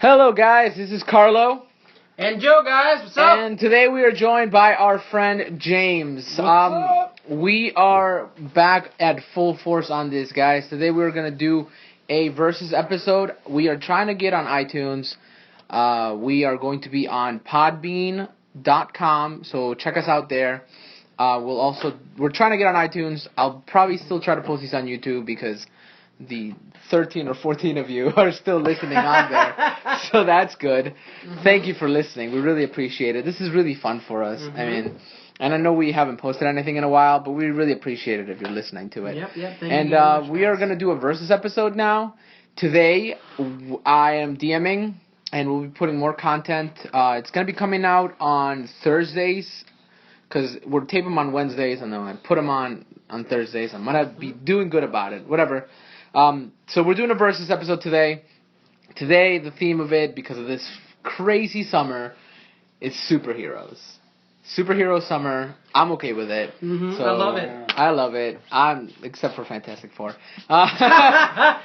Hello guys, this is Carlo. And Joe, guys, what's up? And today we are joined by our friend James. What's up? We are back at full force on this, guys. Today we're going to do a versus episode. We are trying to get on iTunes. We are going to be on podbean.com, so check us out there. We're trying to get on iTunes. I'll probably still try to post these on YouTube because the 13 or 14 of you are still listening on there. So that's good. Mm-hmm. Thank you for listening. We really appreciate it. This is really fun for us. Mm-hmm. I mean, and I know we haven't posted anything in a while, but we really appreciate it if you're listening to it. Yep, thank you. And we are going to do a versus episode now. Today, I am DMing, and we'll be putting more content. It's going to be coming out on Thursdays, because we're taping them on Wednesdays, and then I put them on Thursdays. I'm going to be doing good about it. Whatever. So we're doing a versus episode today. Today, the theme of it, because of this crazy summer, is superheroes. Superhero summer. I'm okay with it. Mm-hmm. So I love it. I love it. Except for Fantastic Four. Can I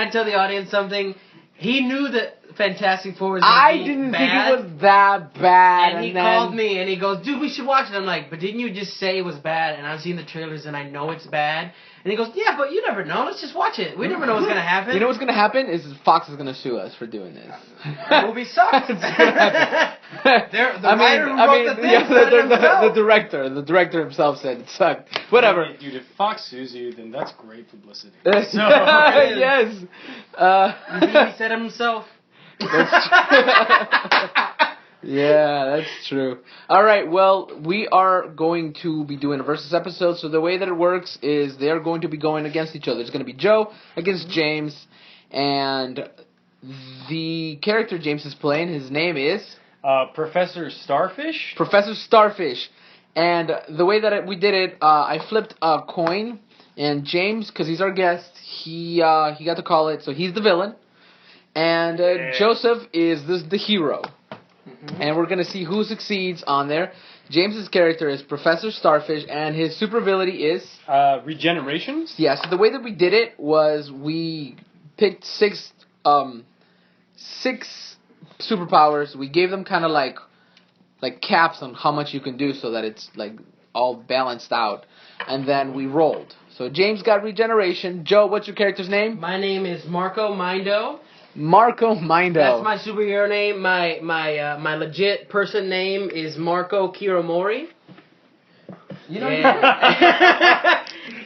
tell the audience something? He knew that Fantastic Four was I be didn't bad, think it was that bad. And he called me and he goes, "Dude, we should watch it." I'm like, "But didn't you just say it was bad?" And I've seen the trailers and I know it's bad. And he goes, "Yeah, but you never know. Let's just watch it. We never know what's gonna happen." You know what's gonna happen is Fox is gonna sue us for doing this. The movie sucks. The director himself said it sucked. Whatever. Wait, dude, if Fox sues you, then that's great publicity. Yes. He said it himself. Yeah, that's true. All right, well, we are going to be doing a versus episode. So the way that it works is they are going to be going against each other. It's going to be Joe against James, and the character James is playing, his name is Professor Starfish. Professor Starfish. And the way that we did it, I flipped a coin, and James, because he's our guest, he got to call it. So he's the villain, and Joseph is the hero. Mm-hmm. And we're going to see who succeeds on there. James's character is Professor Starfish, and his super ability is... regeneration? Yeah, so the way that we did it was we picked six superpowers. We gave them kind of like caps on how much you can do so that it's like all balanced out. And then we rolled. So James got regeneration. Joe, what's your character's name? My name is Marco Mindo. Marco Mindo. That's my superhero name. My legit person name is Marco Kiromori. You know,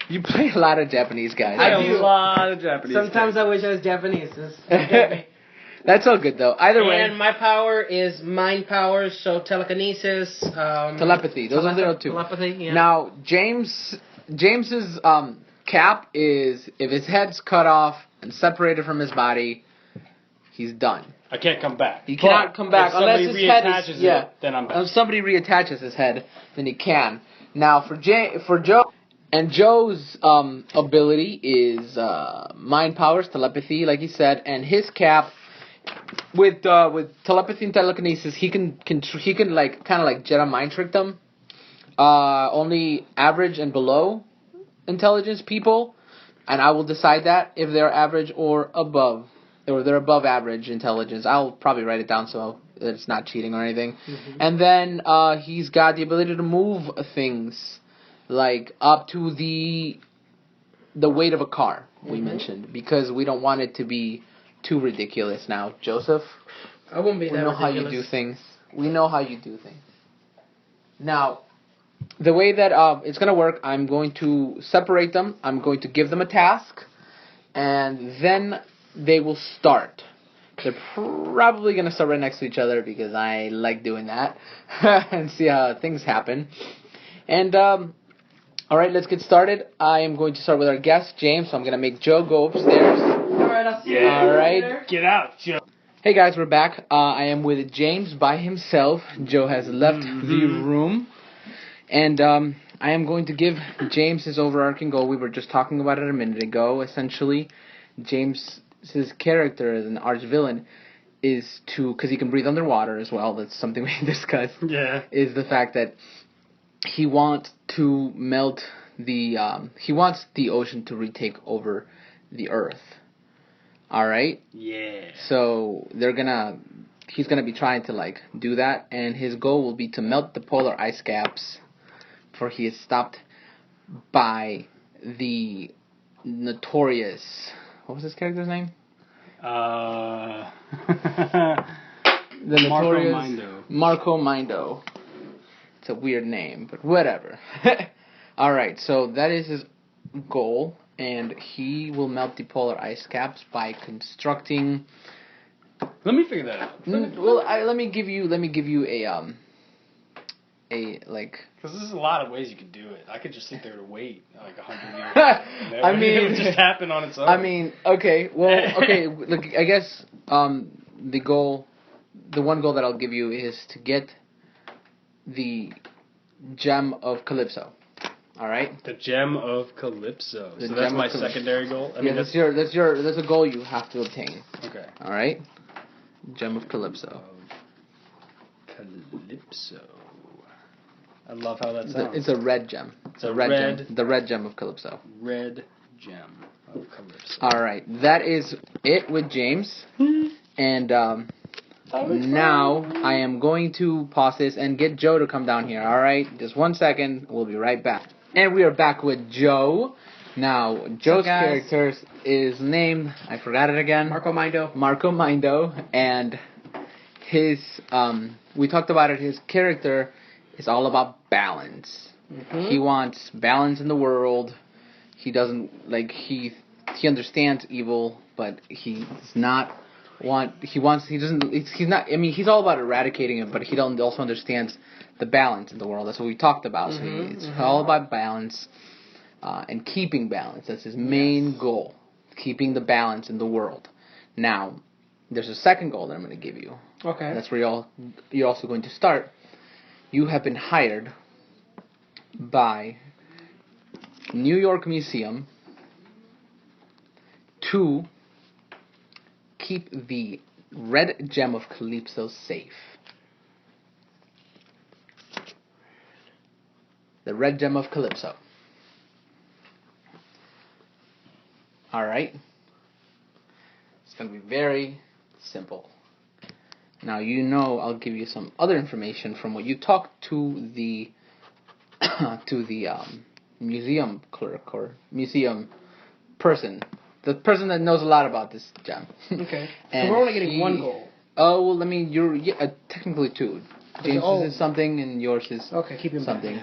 you play a lot of Japanese guys. I do. A lot of Japanese. Sometimes I wish I was Japanese. That's all good though. Either way. And my power is mind power, so telekinesis, telepathy. Those are the two. Telepathy. Yeah. Now James's cap is if his head's cut off and separated from his body, he's done. I can't come back. He cannot come back unless his head is then I'm back. If somebody reattaches his head, then he can. Now for Joe, and Joe's ability is mind powers, telepathy, like he said, and his cap with telepathy and telekinesis, he can like kind of like Jedi mind trick them. Only average and below intelligence people, and I will decide that if they're average or above. Or they're above average intelligence. I'll probably write it down so that it's not cheating or anything. Mm-hmm. And then he's got the ability to move things, like up to the weight of a car, we mentioned, because we don't want it to be too ridiculous now. Joseph? I won't be that ridiculous. We know how you do things. We know how you do things. Now, the way that it's going to work, I'm going to separate them. I'm going to give them a task, and then they will start. They're probably going to start right next to each other because I like doing that and see how things happen. And, all right, let's get started. I am going to start with our guest, James, so I'm going to make Joe go upstairs. All right, I'll see you. All right. Get out, Joe. Hey, guys, we're back. I am with James by himself. Joe has left the room. And I am going to give James his overarching goal. We were just talking about it a minute ago. Essentially, James's character as an arch villain is to, because he can breathe underwater as well, that's something we discussed, is the fact that he wants to melt he wants the ocean to retake over the earth. All right. Yeah. So he's gonna be trying to like do that, and his goal will be to melt the polar ice caps before he is stopped by the notorious. What was this character's name? The The notorious Mindo. Marco Mindo. It's a weird name, but whatever. All right, so that is his goal, and he will melt the polar ice caps by constructing. Let me figure that out. Let me give you a like. Because there's a lot of ways you could do it. I could just sit there and wait like 100 years. I mean, it would just happen on its own. I mean, okay, look, I guess the one goal that I'll give you is to get the gem of Calypso. All right. The gem of Calypso. The So that's gem my of Calypso. secondary goal. I Yeah, mean, that's a goal you have to obtain. okay. All right. Gem of Calypso. Calypso. I love how that sounds. It's a red gem. It's a red gem. The red gem of Calypso. red gem of Calypso. All right. That is it with James. And now I am going to pause this and get Joe to come down here. All right. Just 1 second. We'll be right back. And we are back with Joe. Now, Joe's character is named, I forgot it again. Marco Mindo. Marco Mindo. And his, we talked about it, his character is all about balance. Mm-hmm. He wants balance in the world. He doesn't, like, he understands evil, but he's not, he's not, I mean, he's all about eradicating it, but he also understands the balance in the world. That's what we talked about. So it's all about balance. And keeping balance. That's his main goal. Keeping the balance in the world. Now, there's a second goal that I'm going to give you. Okay. That's where you're also going to start. You have been hired by New York Museum to keep the red gem of Calypso safe. The red gem of Calypso. Alright. It's going to be very simple. Now, I'll give you some other information from what you talked to the museum clerk or museum person. The person that knows a lot about this gem. Okay. And so we're only getting one goal. Oh, well, I mean, you're technically two. James's is something and yours is keeping something.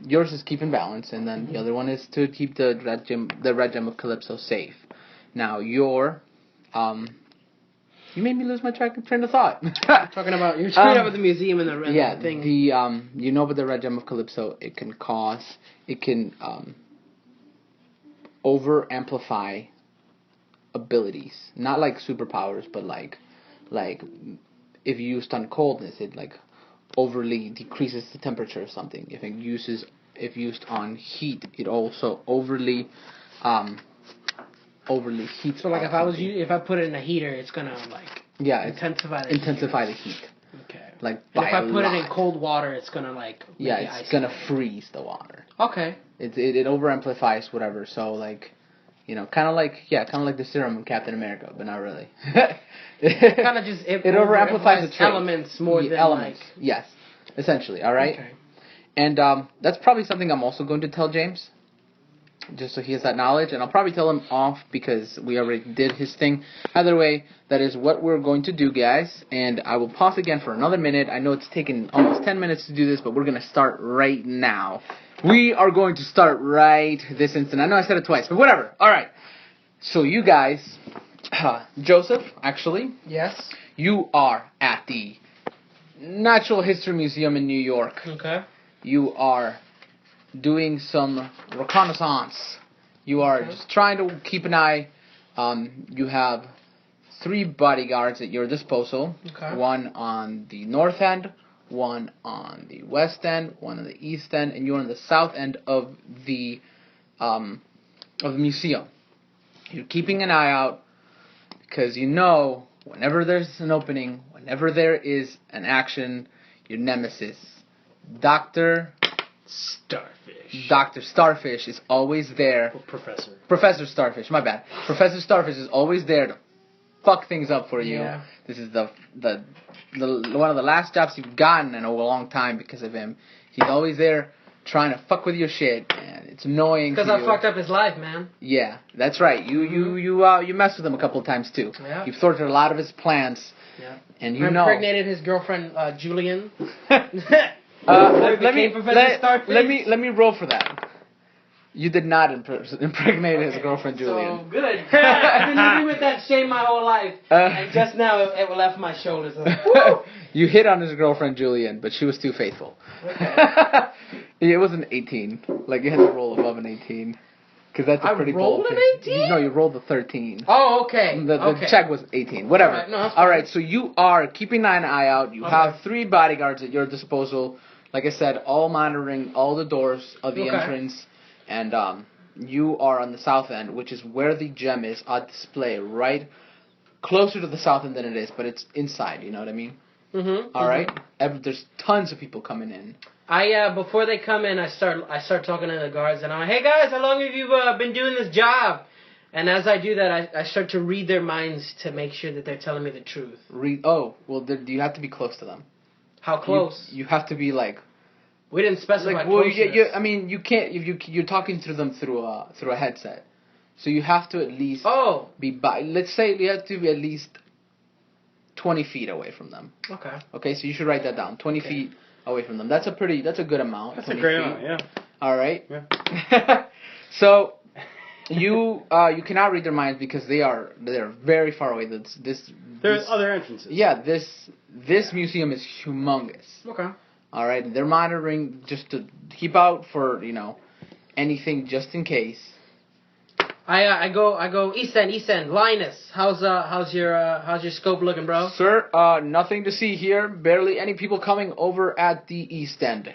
Yours is keeping balance, and then the other one is to keep the red gem of Calypso safe. Now, you made me lose my train of thought. You're talking about the museum and the thing. But the red gem of Calypso, it can over amplify abilities, not like superpowers, but like if used on coldness, it like overly decreases the temperature of something. If used on heat, it also overly heats. So like if I put it in a heater, it's gonna intensify the heat. Okay. Like if I put it in cold water, it's gonna it's gonna freeze the water. Okay. It over amplifies whatever. So like, kind of like the serum in Captain America, but not really. Kind of just it over amplifies the elements more than elements. Yes, essentially. All right. Okay. And that's probably something I'm also going to tell James, just so he has that knowledge. And I'll probably tell him off because we already did his thing. Either way, that is what we're going to do, guys. And I will pause again for another minute. I know it's taken almost 10 minutes to do this, but we're going to start right now. We are going to start right this instant. I know I said it twice, but whatever. All right. So you guys, Joseph, actually. Yes. You are at the Natural History Museum in New York. Okay. You are doing some reconnaissance. You are just trying to keep an eye. You have 3 bodyguards at your disposal. Okay. One on the north end, one on the west end, one on the east end, and you're on the south end of the museum. You're keeping an eye out because whenever there's an opening, whenever there is an action, your nemesis, Dr. Starfish. Dr. Starfish is always there. Or Professor. Professor Starfish, my bad. Professor Starfish is always there to fuck things up for you. Yeah. This is the one of the last jobs you've gotten in a long time because of him. He's always there trying to fuck with your shit, and it's annoying. Because to I you. fucked up his life, man. Yeah, that's right. You messed with him a couple of times too. Yeah. You've thwarted a lot of his plans. Yeah. And I you know. impregnated his girlfriend, Julian. let became Professor Starfish. let me roll for that. You did not impregnate his girlfriend Julian. So good. I've been living with that shame my whole life, and just now it left my shoulders. You hit on his girlfriend Julian, but she was too faithful. Okay. It wasn't 18. Like you had to roll above an 18, because that's a pretty bold rolled an thing. 18? No, you rolled a 13. Oh, okay. The check was 18. Whatever. All right, no, that's All fine. right, so you are keeping an eye out. You Okay. have 3 bodyguards at your disposal. Like I said, all monitoring all the doors of the Okay. entrance, and you are on the south end, which is where the gem is on display, right closer to the south end than it is, but it's inside. You know what I mean? Mm-hmm. All right. There's tons of people coming in. Before they come in, I start talking to the guards, and I'm like, "Hey guys, how long have you been doing this job?" And as I do that, I start to read their minds to make sure that they're telling me the truth. You have to be close to them. How close? You have to be like. We didn't specify Like, well, closeness. I mean, you can't if you're talking to them through a headset, so you have to at least be by. Let's say you have to be at least 20 feet away from them. Okay. Okay, so you should write that down. 20 feet away from them. That's a good amount. That's 20 a great feet. amount, yeah. All right. Yeah. So you cannot read their minds because they're very far away. There's other entrances. Yeah, this museum is humongous. Okay. All right, they're monitoring just to keep out for anything just in case. I go East End. Linus, how's your scope looking, bro? Sir, nothing to see here. Barely any people coming over at the East End.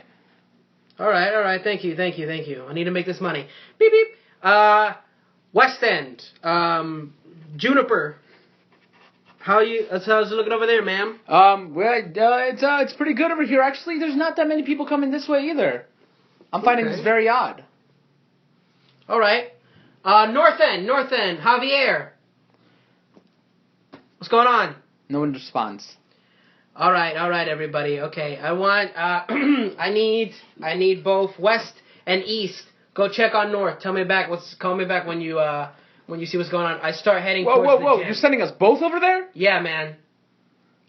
All right. Thank you. I need to make this money. Beep beep. West End. Juniper. How's it looking over there, ma'am? It's pretty good over here. Actually, there's not that many people coming this way either. I'm finding this very odd. All right. North End. Javier. What's going on? No one responds. All right, everybody. Okay, I want. I need both West and East. Go check on North. Call me back when you see what's going on. I start heading towards the gym. You're sending us both over there? Yeah, man.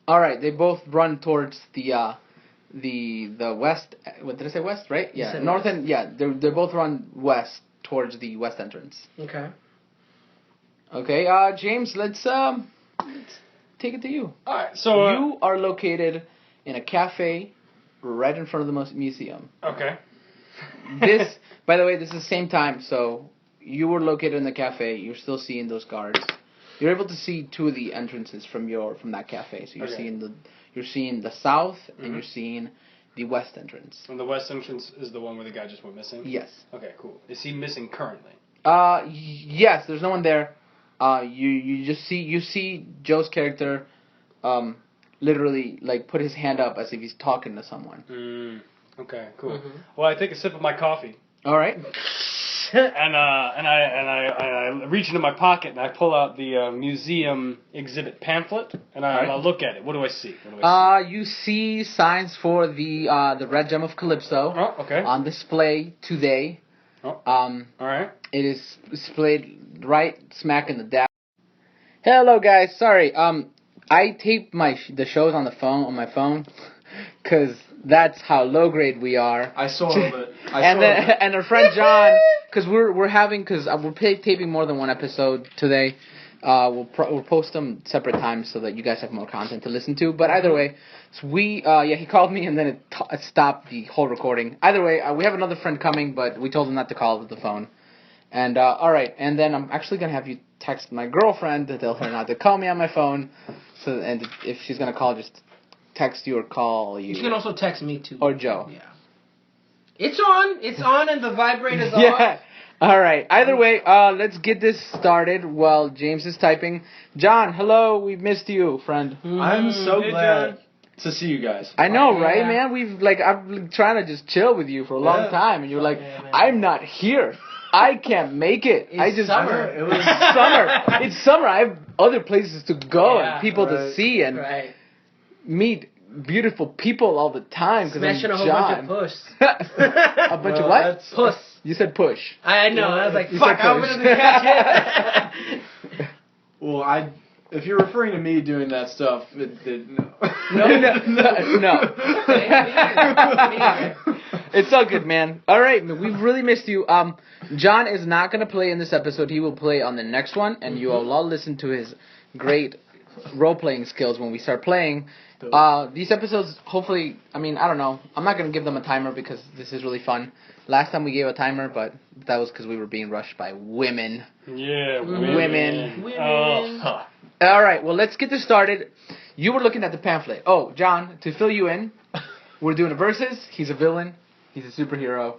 All right, they both run towards the west. What did I say? West, right? Yeah, north end. Yeah, they both run west towards the west entrance. Okay. Okay, James, let's take it to you. All right, so you are located in a cafe right in front of the museum. Okay. This, by the way, this is the same time. So you were located in the cafe. You're still seeing those guards. You're able to see 2 of the entrances from that cafe. So you're seeing the south and you're seeing the west entrance. And the west entrance is the one where the guy just went missing? Yes. Okay, cool. Is he missing currently? Yes. There's no one there. You see Joe's character, literally like put his hand up as if he's talking to someone. Okay, cool. Well, I take a sip of my coffee. All right. and I reach into my pocket and I pull out the museum exhibit pamphlet and I look at it. What do I see? You see signs for the Red Gem of Calypso. Oh, okay. On display today. Oh. All right. It is displayed right smack in the dash. Hello, guys. Sorry. I tape the shows on my phone, because that's how low grade we are. I saw it. And our friend John, because we're taping more than one episode today. We'll post them separate times so that you guys have more content to listen to. But either way, so he called me and then it stopped the whole recording. Either way, we have another friend coming, but we told him not to call with the phone. And all right, and then I'm actually gonna have you text my girlfriend to tell her not to call me on my phone. And if she's gonna call, just text you or call you. You can also text me too. Or Joe. Yeah. It's on, and the vibrator's on. Yeah. All right. Either way, let's get this started while James is typing. John, hello. We've missed you, friend. I'm so glad. to see you guys. I know, right, Yeah. man? I've been trying to just chill with you for a long Yeah. time, and you're like, Yeah, man. I'm not here. I can't make it. It's summer. It was summer. It's summer. I have other places to go Yeah, and people to right, see and Right. meet beautiful people all the time. Because I'm Smashing a whole John. bunch of puss. A bunch of what? that's- Puss. You said push. I know. I was like, You fuck, said I push. didn't catch it. Well, if you're referring to me doing that stuff, no. No. It's all good, man. All right, we've really missed you. John is not going to play in this episode. He will play on the next one, and you will all listen to his great role-playing skills when we start playing. These episodes, hopefully, I don't know. I'm not going to give them a timer because this is really fun. Last time we gave a timer, but that was because we were being rushed by women. Yeah, Women. Oh. All right, well, let's get this started. You were looking at the pamphlet. Oh, John, to fill you in, we're doing a versus. He's a villain. He's a superhero.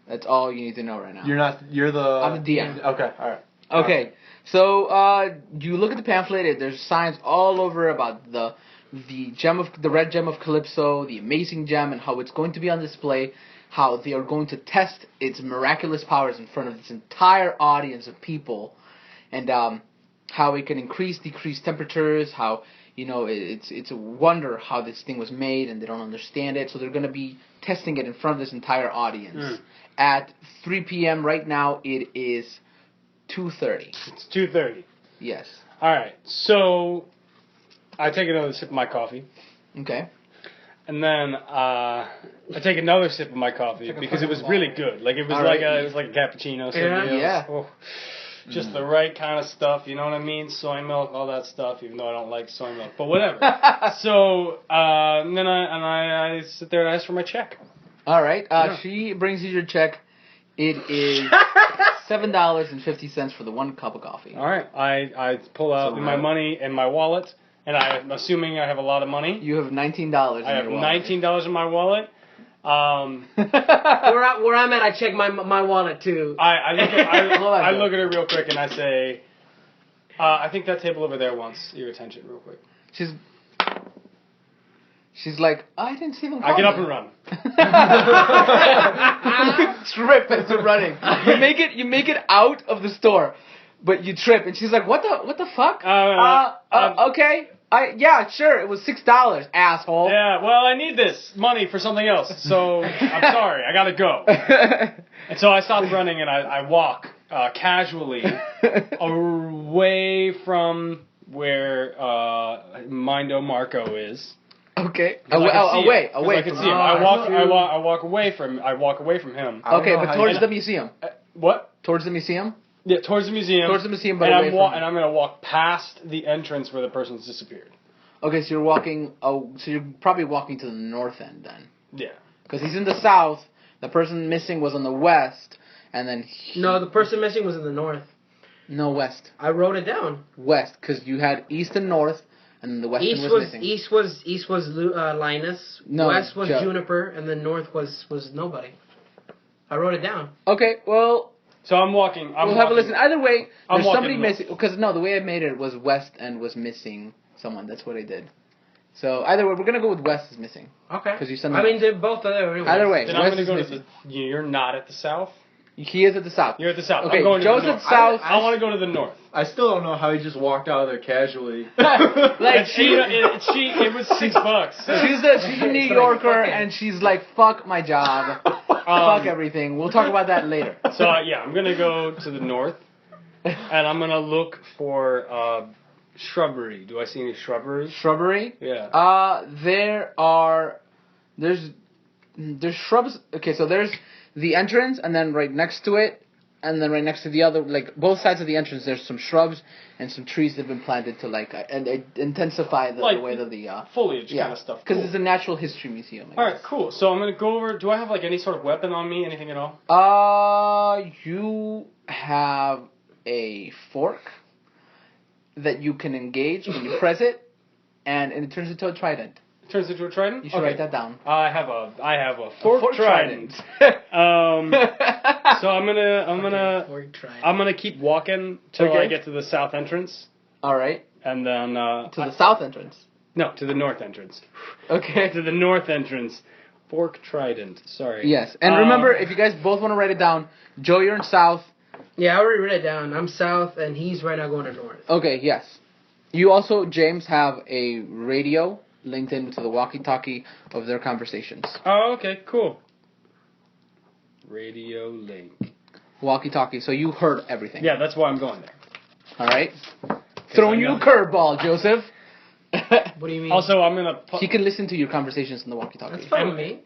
That's all you need to know right now. You're the... I'm the DM. Okay, alright. Okay, so you look at the pamphlet. There's signs all over about the red gem of Calypso, the amazing gem, and how it's going to be on display. How they are going to test its miraculous powers in front of this entire audience of people, and how it can increase, decrease temperatures. How it's a wonder how this thing was made, and they don't understand it. So they're going to be testing it in front of this entire audience at 3 p.m. Right now. It is 2:30. It's 2:30. Yes. All right, so I take another sip of my coffee, Okay. and then I take another sip of my coffee because it was really good. Like it was All like right. it was like a cappuccino. So Yeah. it was, Yeah. oh, just the right kind of stuff. You know what I mean? Soy milk, all that stuff. Even though I don't like soy milk, but whatever. So and then I sit there and ask for my check. All right. Yeah. She brings you your check. It is $7.50 for the 1 cup of coffee. All right, I pull out So my money in my wallet, and I'm assuming I have a lot of money. You have $19 in I have your wallet. $19 in my wallet. Where I'm at, I check my wallet too. I look at Hold on, I Joe. look at it real quick and I say, I think that table over there wants your attention real quick. She's like, I didn't see them. I get coming." up and run. Trip as you're running. You make it out of the store, but you trip, and she's like, "What the fuck?" Okay. Yeah, sure. It was $6, asshole. Yeah, well, I need this money for something else, so I'm sorry, I gotta go. And so I stop running and I walk casually away from where Mindo Marco is. Okay. 'Cause I can see Away. him, 'cause I can from see him. him. I walk away from him. I don't Okay, know but how towards you- the museum. What? Towards the museum. Yeah, towards the museum. Towards the museum, but and away I'm from. and I'm gonna walk past the entrance where the person's disappeared. Okay, so you're walking. Oh, so you're probably walking to the north end then, Yeah. because he's in the south. The person missing was on the west, and then No, the person missing was in the north. no west, I wrote it down. west, because you had east and north, and then the west East was was missing. east was Linus. No, West was Joe. Juniper, and then north was nobody. I wrote it down. Okay, well, So I'm walking. we'll have a listen. Either way, I'm there's walking somebody north. missing. Because no, the way I made it was west and was missing someone. That's what I did. So either way, we're gonna go with west is missing. Okay. 'Cause you sent I them- mean, they're both there anyway. Either way, Then I'm west gonna is go to missing. the. You're not at the south. He is at the south. You're at the south. Okay, I'm going Joe's to the at north. south. I want to go to the north. I still don't know how he just walked out of there casually. Like It was $6. she's a New Yorker, and she's like, "Fuck my job, fuck everything." We'll talk about that later. So yeah, I'm gonna go to the north, and I'm gonna look for shrubbery. Do I see any shrubbery? Shrubbery. Yeah. There's shrubs. Okay, so there's the entrance, and then right next to it, and then right next to the other, like both sides of the entrance, there's some shrubs and some trees that have been planted to and intensify the Like way that the Foliage yeah, kind of stuff. because Cool. it's a natural history museum. I All right, guess. cool. So I'm gonna go over. Do I have like any sort of weapon on me? Anything at all? You have a fork that you can engage when you press it, and it turns into a trident. It turns into a trident. You should write that down. I have a fork trident. So I'm gonna keep walking till I Okay. get to the south entrance, All right, and then to the south entrance. No, to the north entrance. Okay. To the north entrance. Fork Trident. Sorry. Yes, and remember, if you guys both want to write it down, Joe, you're in south. Yeah, I already wrote it down. I'm south, and he's right now going to north. Okay, yes. You also, James, have a radio linked into the walkie-talkie of their conversations. Oh, okay, cool. Radio link. Walkie-talkie, so you heard everything. Yeah, that's why I'm going there. All right? Throwing you a curveball, Joseph. What do you mean? Also, I'm gonna. He can listen to your conversations in the walkie-talkie. That's fine with me.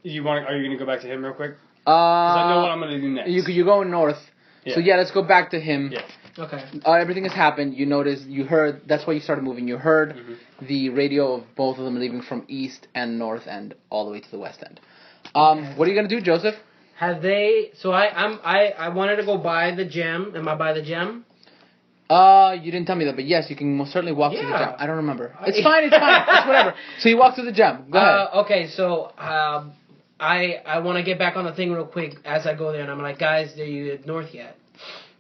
Are you gonna go back to him real quick? Because I know what I'm gonna do next. You're going north. Yeah. So yeah, let's go back to him. Yeah. Okay. Everything has happened. You noticed, you heard, that's why you started moving. You heard the radio of both of them leaving from east and north end all the way to the west end. What are you going to do, Joseph? Have they... So I wanted to go buy the gem. Am I by the gem? You didn't tell me that, but yes, you can most certainly walk through the Yeah. gem. I don't remember. It's fine, it's whatever. So you walk through the gem. Go ahead. Okay, so I want to get back on the thing real quick as I go there, and I'm like, guys, are you north yet?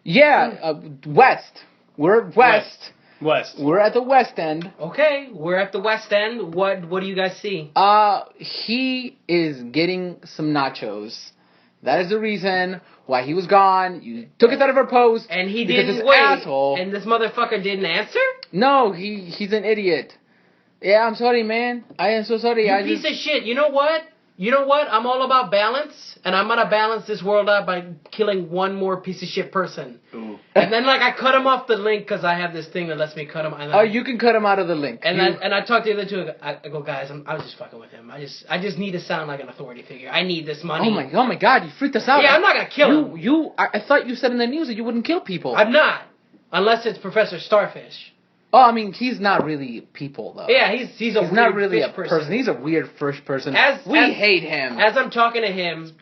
Yeah, west. We're west. West. We're at the west end. Okay, we're at the west end. What do you guys see? He is getting some nachos. That is the reason why he was gone. You took it out of our post. And he because didn't this wait. asshole. And this motherfucker didn't answer? No, he's an idiot. Yeah, I'm sorry, man. I am so sorry. You piece of shit. You know what? I'm all about balance, and I'm gonna balance this world out by killing one more piece of shit person. Ooh. And then, I cut him off the link because I have this thing that lets me cut him. And You can cut him out of the link. And I talked to the other two. I go, guys, I was just fucking with him. I just need to sound like an authority figure. I need this money. Oh my God! You freaked us out. Yeah, I'm not gonna kill him. I thought you said in the news that you wouldn't kill people. I'm not, unless it's Professor Starfish. Oh, I mean, he's not really people though. Yeah, he's a weird not really fish a person. He's a weird fish person. We hate him. As I'm talking to him,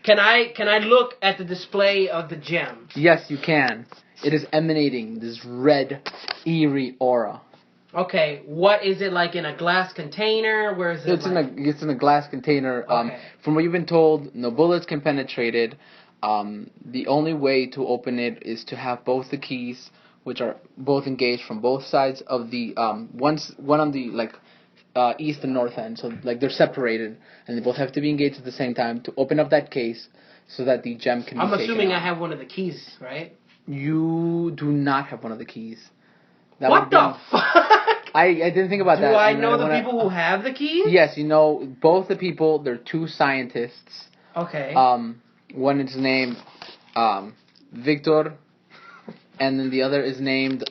can I look at the display of the gem? Yes, you can. It is emanating this red, eerie aura. Okay, what is it like in a glass container? Where is it? It's in a glass container. Okay. From what you've been told, no bullets can penetrate it. The only way to open it is to have both the keys, which are both engaged from both sides of the one on the east and north end, so they're separated, and they both have to be engaged at the same time to open up that case, so that the gem can. I'm be assuming taken I out. have one of the keys, right? You do not have one of the keys. What the fuck? I didn't think about that. Do I and know then the people who have the keys? Yes, you know both the people. They're two scientists. Okay. One is named Victor, and then the other is named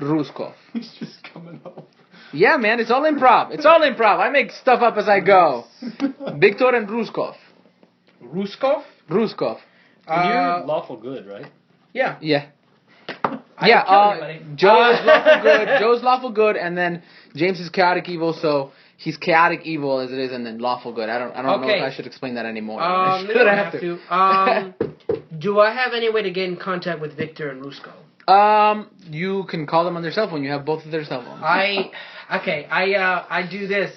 Ruskov. He's just coming up. Yeah, man, it's all improv. It's all improv. I make stuff up as I go. Victor and Ruskov. Ruskov? Ruskov. You're lawful good, right? Yeah. Yeah. I Yeah, don't kill anybody. Joe's lawful good. Joe's lawful good, and then James is chaotic evil. So he's chaotic evil as it is, and then lawful good. I don't know if I should explain that anymore. I You don't have to. Do I have any way to get in contact with Victor and Ruskov? You can call them on their cell phone. You have both of their cell phones. I do this,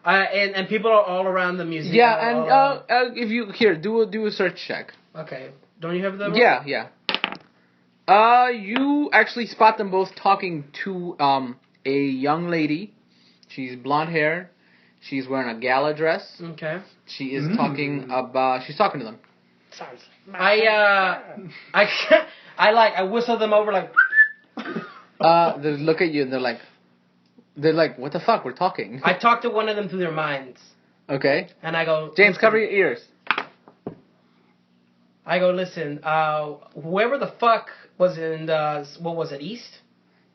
and people are all around the museum. Yeah, and if you do a search check. Okay, don't you have the? Yeah. You actually spot them both talking to a young lady. She's blonde hair. She's wearing a gala dress. Okay. She is talking about. She's talking to them. I whistle them over like. They look at you and they're like, what the fuck? We're talking. I talk to one of them through their minds, Okay. and I go. James, cover your ears. I go, listen. Whoever the fuck was in what was it, east?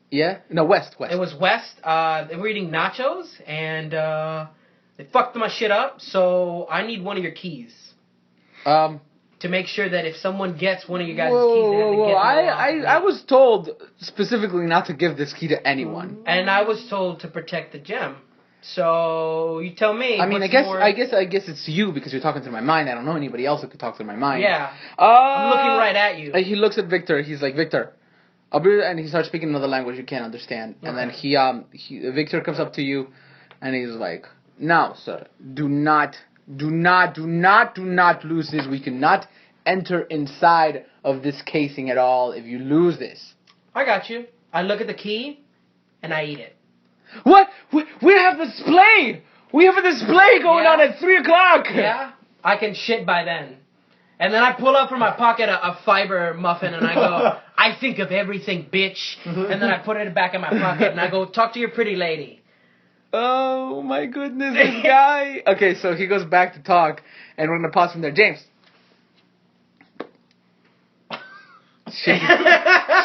Yeah. No, west. It was west. They were eating nachos, and they fucked my shit up. So I need one of your keys. To make sure that if someone gets one of you guys' keys, they have to get them I was told specifically not to give this key to anyone. And I was told to protect the gem. So you tell me. I mean, what's I guess it's you because you're talking through my mind. I don't know anybody else who could talk through my mind. Yeah. I'm looking right at you. He looks at Victor. He's like, Victor, and he starts speaking another language you can't understand. Okay. And then Victor comes up to you, and he's like, now, sir, do not lose this. We cannot enter inside of this casing at all if you lose this. I got you. I look at the key, and I eat it. What? We have a display. We have a display going on at 3:00. Yeah, I can shit by then. And then I pull out from my pocket a fiber muffin and I go, I think of everything, bitch. And then I put it back in my pocket and I go, talk to your pretty lady. Oh my goodness, this guy. Okay, so he goes back to talk, and we're gonna pause from there. James.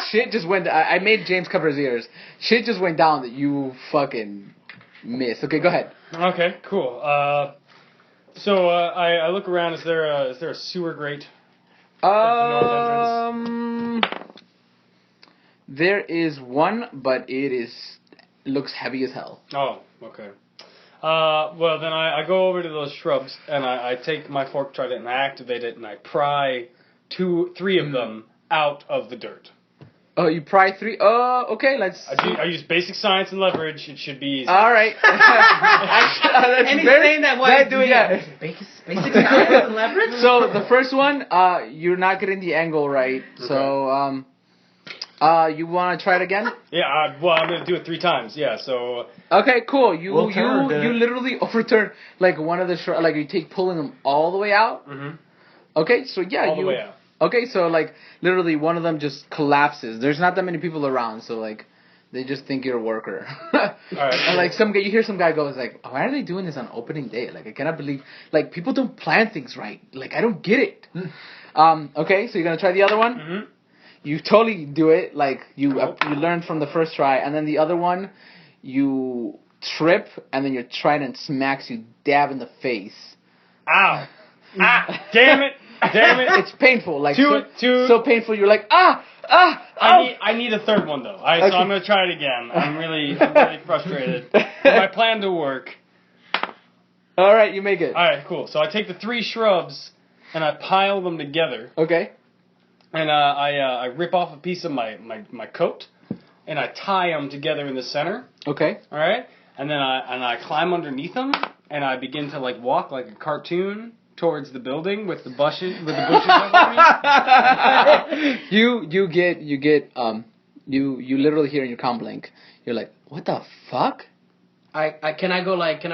Shit just went. I made James cover his ears. Shit just went down that you fucking missed. Okay, go ahead. Okay, cool. So I look around. Is there a sewer grate? There is one, but it looks heavy as hell. Oh, okay. Well, then I go over to those shrubs and I take my fork trident and I activate it and I pry 3 of them out of the dirt. Oh, you pry 3? Oh, okay, let's... I use basic science and leverage. It should be easy. Alright. And he's saying that while doing that. Basic science and leverage? So, the first one, you're not getting the angle right. Okay. So, you want to try it again? Yeah, well, I'm going to do it 3 times. Yeah, so... Okay, cool. You Well, literally overturn, like, one of the like, you take pulling them all the way out. Mm-hmm. Okay, so yeah, All the way out. Okay, so like literally one of them just collapses. There's not that many people around, so like they just think you're a worker. Alright. And like you hear some guy goes like, why are they doing this on opening day? Like I cannot believe like people don't plan things right. Like I don't get it. Okay, so you're gonna try the other one. Mm-hmm. You totally do it. Like you Nope. you learned from the first try, and then the other one, you trip, and then your trident smacks you dab in the face. Ow. Damn it. Damn it. It's painful, like Two. so painful. You're like I need a third one though. So Okay. I'm gonna try it again. I'm really frustrated. My plan to work. All right, you make it. All right, cool. So I take the 3 shrubs and I pile them together, Okay. and I rip off a piece of my coat, and I tie them together in the center. Okay. All right, and then I climb underneath them, and I begin to like walk like a cartoon towards the building with the bushes over me. you literally hear in your comm link. You're like, what the fuck? Can I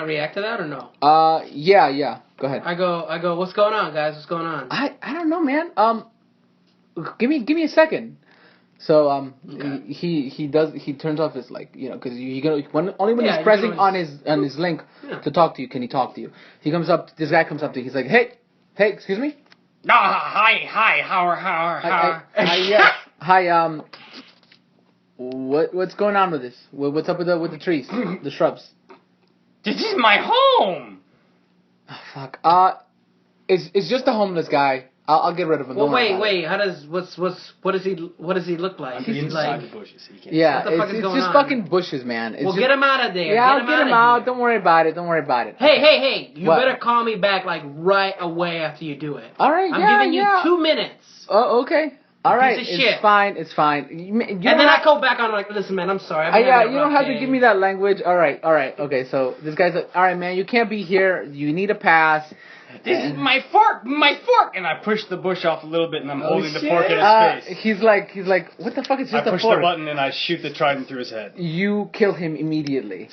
react to that or no? Yeah. Go ahead. I go, what's going on, guys? What's going on? I don't know, man. Give me a second. So Okay. he turns off his like because only when Yeah, he's you pressing can on always- his link Yeah. to talk to you can he talk to you. This guy comes up to you. He's like, hey, excuse me. Hi, how Yeah. Hi. What's going on with this? What's up with the trees, the shrubs? This is my home. Oh, fuck. It's just a homeless guy. I'll get rid of him. Well, Don't worry wait. about it. What does he look like? I'm He's inside like, the bushes. So you can't Yeah, What the fuck is it's going just on? fucking bushes, man. It's well, just, get him out of there. Yeah, I'll get him out. Here. Don't worry about it. Hey, you What? better call me back like right away after you do it. All right, I'm yeah, giving you yeah. 2 minutes. Oh, okay. All right, Piece of it's shit. fine. You And then I go back on like, listen, man, I'm sorry. I've been yeah, having a you don't rough have to day. give me that language. All right. Okay, so this guy's like, all right, man, you can't be here. You need a pass. This is my fork, and I push the bush off a little bit, and I'm holding the shit. fork in his face. He's like, what the fuck is I just a push fork? the button and I shoot the trident through his head. You kill him immediately.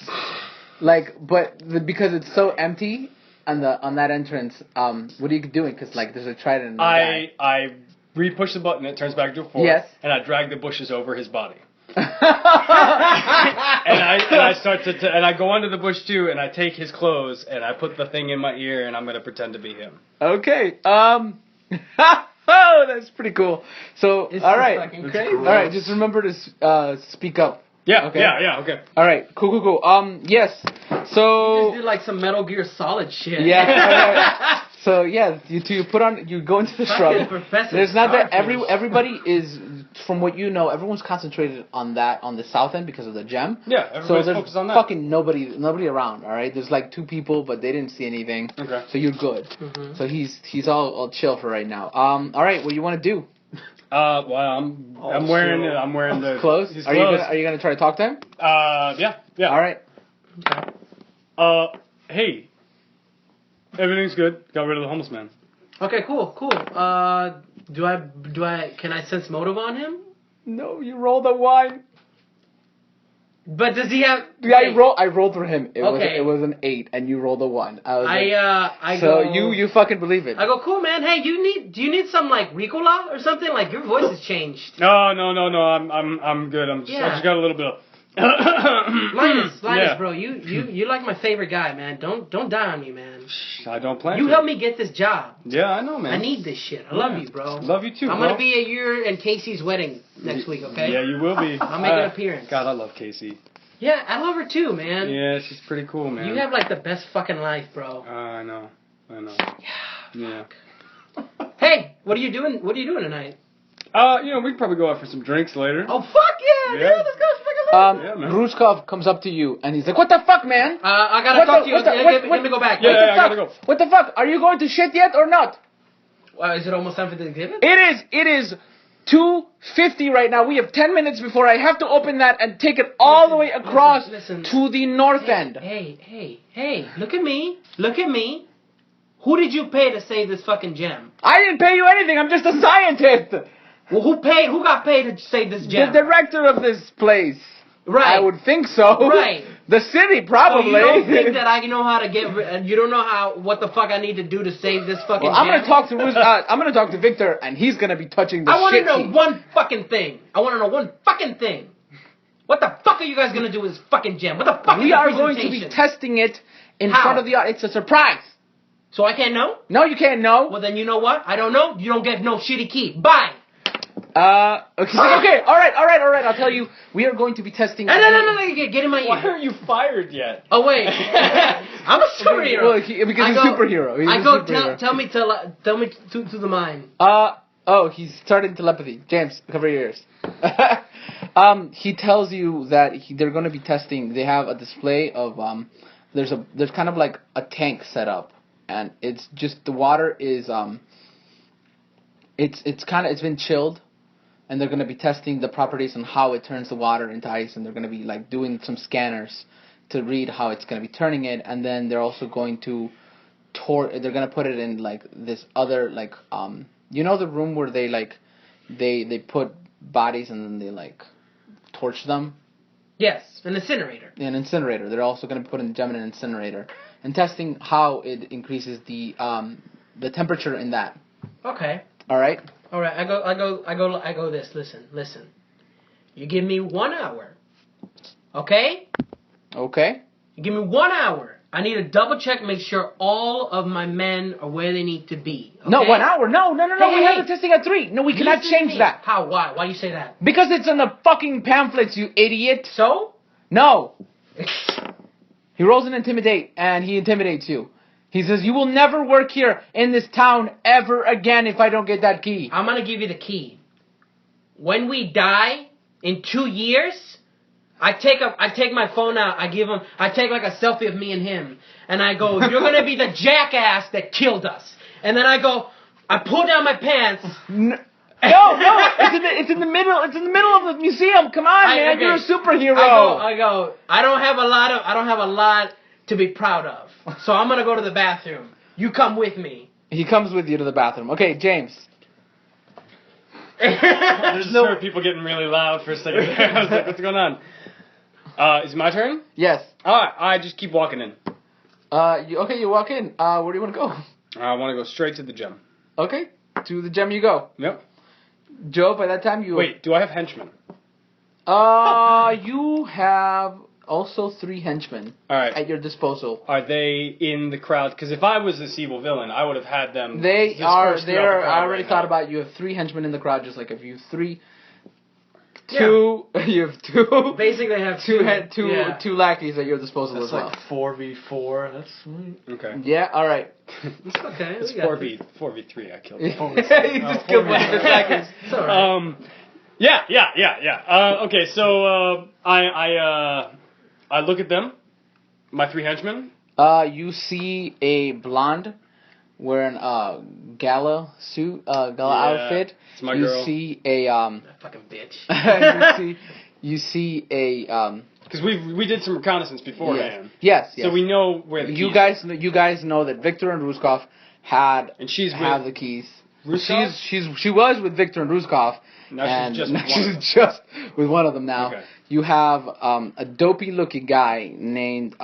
Because it's so empty on that entrance. What are you doing? Because like there's a trident. In the guy. I re-push the button, it turns back to a fork. Yes. And I drag the bushes over his body. And I start and I go under the bush too, and I take his clothes and I put the thing in my ear, and I'm gonna pretend to be him. Okay. Oh, that's pretty cool. So, This all is right. fucking All crazy. right. Just remember to speak up. Yeah. Okay. Yeah. Okay. All right. Cool. Yes. So. Just do like some Metal Gear Solid shit. Yeah. All right. So yeah, you go into the Fucking shrub. Professor There's not that Starfish. everybody is, from what you know, everyone's concentrated on the south end because of the gem. Yeah. So Everybody's there's focused on that. fucking nobody around. All right, there's like 2 people, but they didn't see anything. Okay. So you're good. Mhm. So he's all chill for right now. All right, what do you want to do? Well, I'm wearing the Clothes? his Are you gonna try to talk to him? Yeah. All right. Hey. Everything's good. Got rid of the homeless man. Okay, cool. Can I sense motive on him? No, you rolled a 1. But does he have? Yeah, I rolled for him. Okay. It was an 8, and you rolled a 1. I so go. you fucking believe it. I go, cool, man. Hey, do you need some like Ricola or something? Like your voice has changed. No. I'm good. I just got a little bit of. Linus, Yeah. bro, you like my favorite guy, man. Don't die on me, man. I don't plan. You to. helped me get this job. Yeah, I know, man. I need this shit. I love you, bro. Love you too. I'm bro. gonna be at your and Casey's wedding next week, okay? Yeah, you will be. I'll make an appearance. God, I love Casey. Yeah, I love her too, man. Yeah, she's pretty cool, man. You have like the best fucking life, bro. I know. Yeah. Hey, what are you doing? What are you doing tonight? We can probably go out for some drinks later. Oh fuck yeah, Yeah. dude! Let's go. Yeah, man. Ruskov comes up to you, and he's like, "What the fuck, man? I gotta talk to you. Let me go back. Yeah, What the I fuck? gotta go. What the fuck? Are you going to shit yet or not?" Is it almost time for the exhibit? It is 2:50 right now. We have 10 minutes before I have to open that and take it all the way across listen. to the north end. Hey! Look at me! Who did you pay to save this fucking gem? I didn't pay you anything. I'm just a scientist. Well, who paid? Who got paid to save this The gem? director of this place. Right. I would think so. Right. The city, So probably. you don't think that I know how to get? You don't know what the fuck I need to do to save this fucking Well, I'm gem? I'm gonna talk to Victor, and he's gonna be touching the I want to shit know key. one fucking thing. What the fuck are you guys gonna do with this fucking gem? What the fuck is We the are going to be presentation? testing it in How? front of the audience. It's a surprise. So I can't know? No, you can't know. Well, then you know what? I don't know. You don't get no shitty key. Bye. Okay. All right. I'll tell you. We are going to be testing. No. Get in my ear. Why aren't you fired yet? Oh wait, I'm a superhero. Well, because he's a superhero. He's I a go. superhero. Tell me to the mind. He's starting telepathy. James, cover your ears. He tells you that they're going to be testing. They have a display of there's kind of like a tank set up, and it's just the water is it's been chilled, and they're going to be testing the properties and how it turns the water into ice, and they're going to be like doing some scanners to read how it's going to be turning it, and then they're also going to they're going to put it in like this other like the room where they like they put bodies and then they like torch them. Yes, an incinerator. An incinerator. They're also going to put in the gem in an incinerator and testing how it increases the temperature in that. Okay. All right. I go this. Listen. You give me 1 hour. Okay? Okay. You give me 1 hour. I need to double check, make sure all of my men are where they need to be. Okay? No, 1 hour. No. Hey, We have the testing at 3. No, we cannot Listen to change me. that. How? Why? Why you say that? Because it's in the fucking pamphlets, you idiot. So? No. He rolls an intimidate, and he intimidates you. He says, "You will never work here in this town ever again if I don't get that key." I'm gonna give you the key. When we die in 2 years, I take my phone out. I take like a selfie of me and him, and I go, "You're gonna be the jackass that killed us." And then I pull down my pants. No, it's in the middle. It's in the middle of the museum. Come on, man, you're a superhero. I go. I don't have a lot to be proud of. So I'm gonna go to the bathroom. You come with me. He comes with you to the bathroom. Okay, James. I just heard people getting really loud for a second. I was like, what's going on? Is it my turn? Yes. Alright, I just keep walking in. You walk in. Where do you want to go? I want to go straight to the gem. Okay, to the gem you go. Yep. Joe, by that time you... Wait, do I have henchmen? You have also 3 henchmen at your disposal. Are they in the crowd? Because if I was this evil villain, I would have had them. They are. dispersed throughout the crowd I already right thought now. about you have 3 henchmen in the crowd, just like if you have 3. Yeah. You have 2. Basically, I have two lackeys at your disposal That's as well. like 4v4. That's sweet. Okay. Yeah. All right. It's okay. It's we got this. 4v3. I killed. You them. just killed one of his lackeys. It's all right. Yeah. Okay, so I look at them, my 3 henchmen. You see a blonde wearing a gala suit, outfit. It's my you girl. see a That fucking bitch. you see a Because we did some reconnaissance beforehand. Yes. So we know where the you keys guys know that Victor and Ruskov and she's have with the keys. Ruskov? She was with Victor and Ruskov. Now and she's just now with one of them. she's just with one of them now. Okay. You have a dopey looking guy named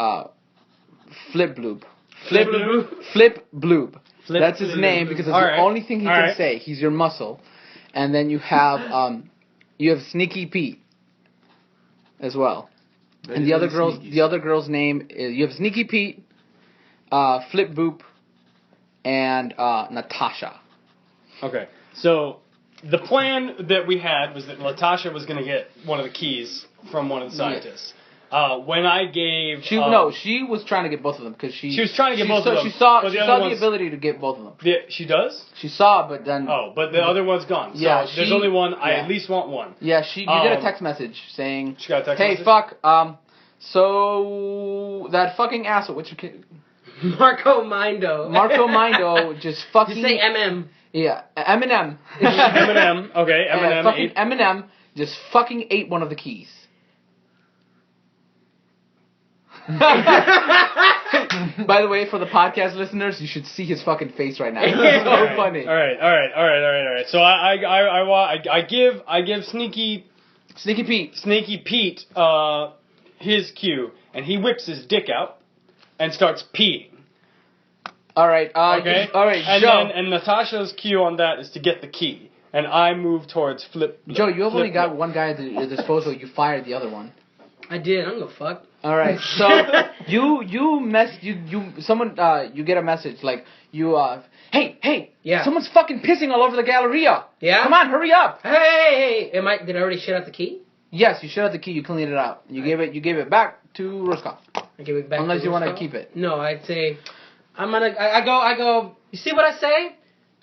Flip Bloob. Flip Bloob? Flip Bloob. Flip That's his Bloob. name because it's All the right. only thing he All can right. say. He's your muscle. And then you have Sneaky Pete as well. And the other girl's name is, you have Sneaky Pete, Flip Boop, and Natasha. Okay, so the plan that we had was that Natasha was going to get one of the keys from one of the scientists. When I gave... She was trying to get both of them because She was trying to get both of them. She saw but the the other one's- ability to get both of them. She does? She saw, but then But the other one's gone. So Yeah, there's only one. I yeah. at least want one. you get a text message saying, She got a text "Hey, message? fuck, so that fucking asshole, what's your kid? Marco Mindo. Marco Mindo just fucking Just say MM. yeah, Eminem. Eminem. Okay, Eminem. fucking ate- Eminem just fucking ate one of the keys. By the way, for the podcast listeners, you should see his fucking face right now. It's so funny. All right. So I give Sneaky Pete. Pete his cue, and he whips his dick out and starts peeing. All right. Okay. All right, And Joe. then Natasha's cue on that is to get the key, and I move towards Flip. Joe, you have only Flip- got one guy at your disposal. You fired the other one. I did. I don't give a fuck. All right. So you get a message like hey, Yeah. someone's fucking pissing all over the Galleria. Yeah? Come on, hurry up. Hey, did I already shut out the key? Yes, you shut out the key. You cleaned it out. You gave it back to Ruskov. I give it back. Unless to you want to Ruskov? keep it. No, I'd say, I go, you see what I say?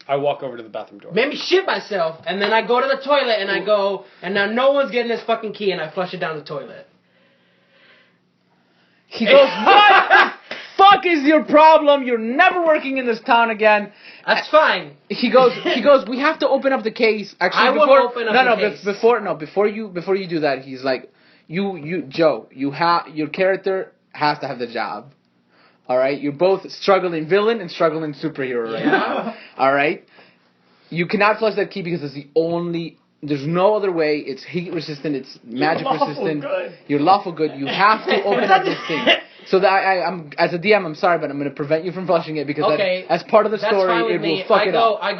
I walk over to the bathroom door. Made me shit myself, and then I go to the toilet, and I go, and now no one's getting this fucking key, and I flush it down the toilet. He goes, what the fuck is your problem? You're never working in this town again. That's fine. He goes, we have to open up the case. Actually, I will before, open up no, the no, case. before you do that, he's like, Joe, your character has to have the job. All right, you're both struggling villain and struggling superhero right now. All right, you cannot flush that key because it's the only. There's no other way. It's heat resistant. It's magic resistant. Good. You're lawful good. You have to open up this thing. So that I'm as a DM, I'm sorry, but I'm going to prevent you from flushing it because Okay, as part of the That's story, fine with it me. will fuck it up. I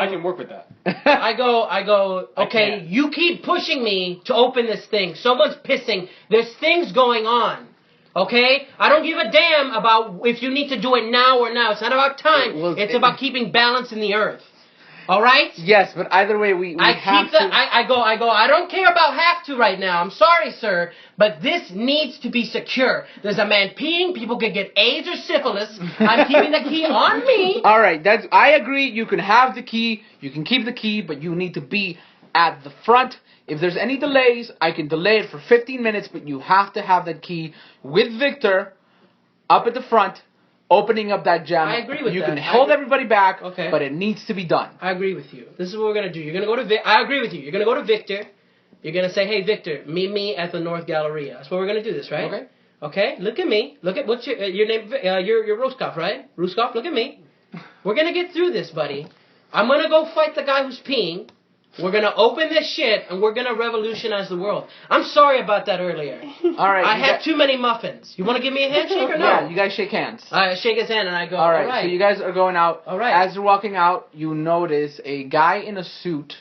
can work with that. I go, okay, can't. you keep pushing me to open this thing. Someone's pissing. There's things going on. Okay? I don't give a damn about if you need to do it now or now. It's not about time. Well, it's about keeping balance in the earth. All right? Yes, but either way, we I have keep the. to. I go. I don't care about have to right now. I'm sorry, sir, but this needs to be secure. There's a man peeing. People could get AIDS or syphilis. I'm keeping the key on me. All right, I agree. You can have the key. You can keep the key, but you need to be at the front. If there's any delays, I can delay it for 15 minutes, but you have to have that key with Victor up at the front, opening up that gem. I agree with you that. can I hold agree. everybody back, Okay. but it needs to be done. I agree with you. This is what we're gonna do. You're gonna go to. I agree with you. You're gonna go to Victor. You're gonna say, "Hey, Victor, meet me at the North Galleria." That's what we're gonna do. This, right? Okay. Okay. Look at me. Look at what's your name? You're Ruskov, right? Ruskov. Look at me. We're gonna get through this, buddy. I'm gonna go fight the guy who's peeing. We're gonna open this shit and we're gonna revolutionize the world. I'm sorry about that earlier. All right. I had too many muffins. You want to give me a handshake or no? Yeah, you guys shake hands. I shake his hand and I go. All right, so you guys are going out. All right. As you're walking out, you notice a guy in a suit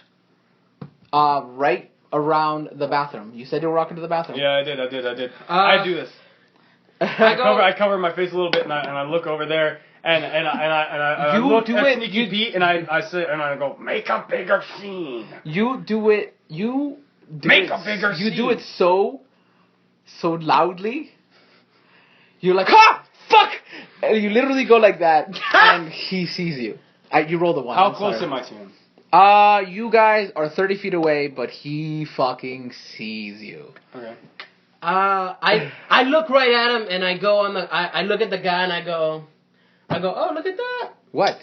right around the bathroom. You said you were walking to the bathroom. Yeah, I did. I do this. I cover my face a little bit and I look over there and I You look do at it, Sneaky you- Pete and I say and I go, make a bigger scene. You do it. You do Make it, a bigger You do scene. it so loudly. You're like, ha, fuck, and you literally go like that, and he sees you. You roll the one. How I'm close sorry. am I to him? You guys are 30 feet away, but he fucking sees you. Okay. I look right at him and I go on the. I look at the guy and I go, oh, look at that. What?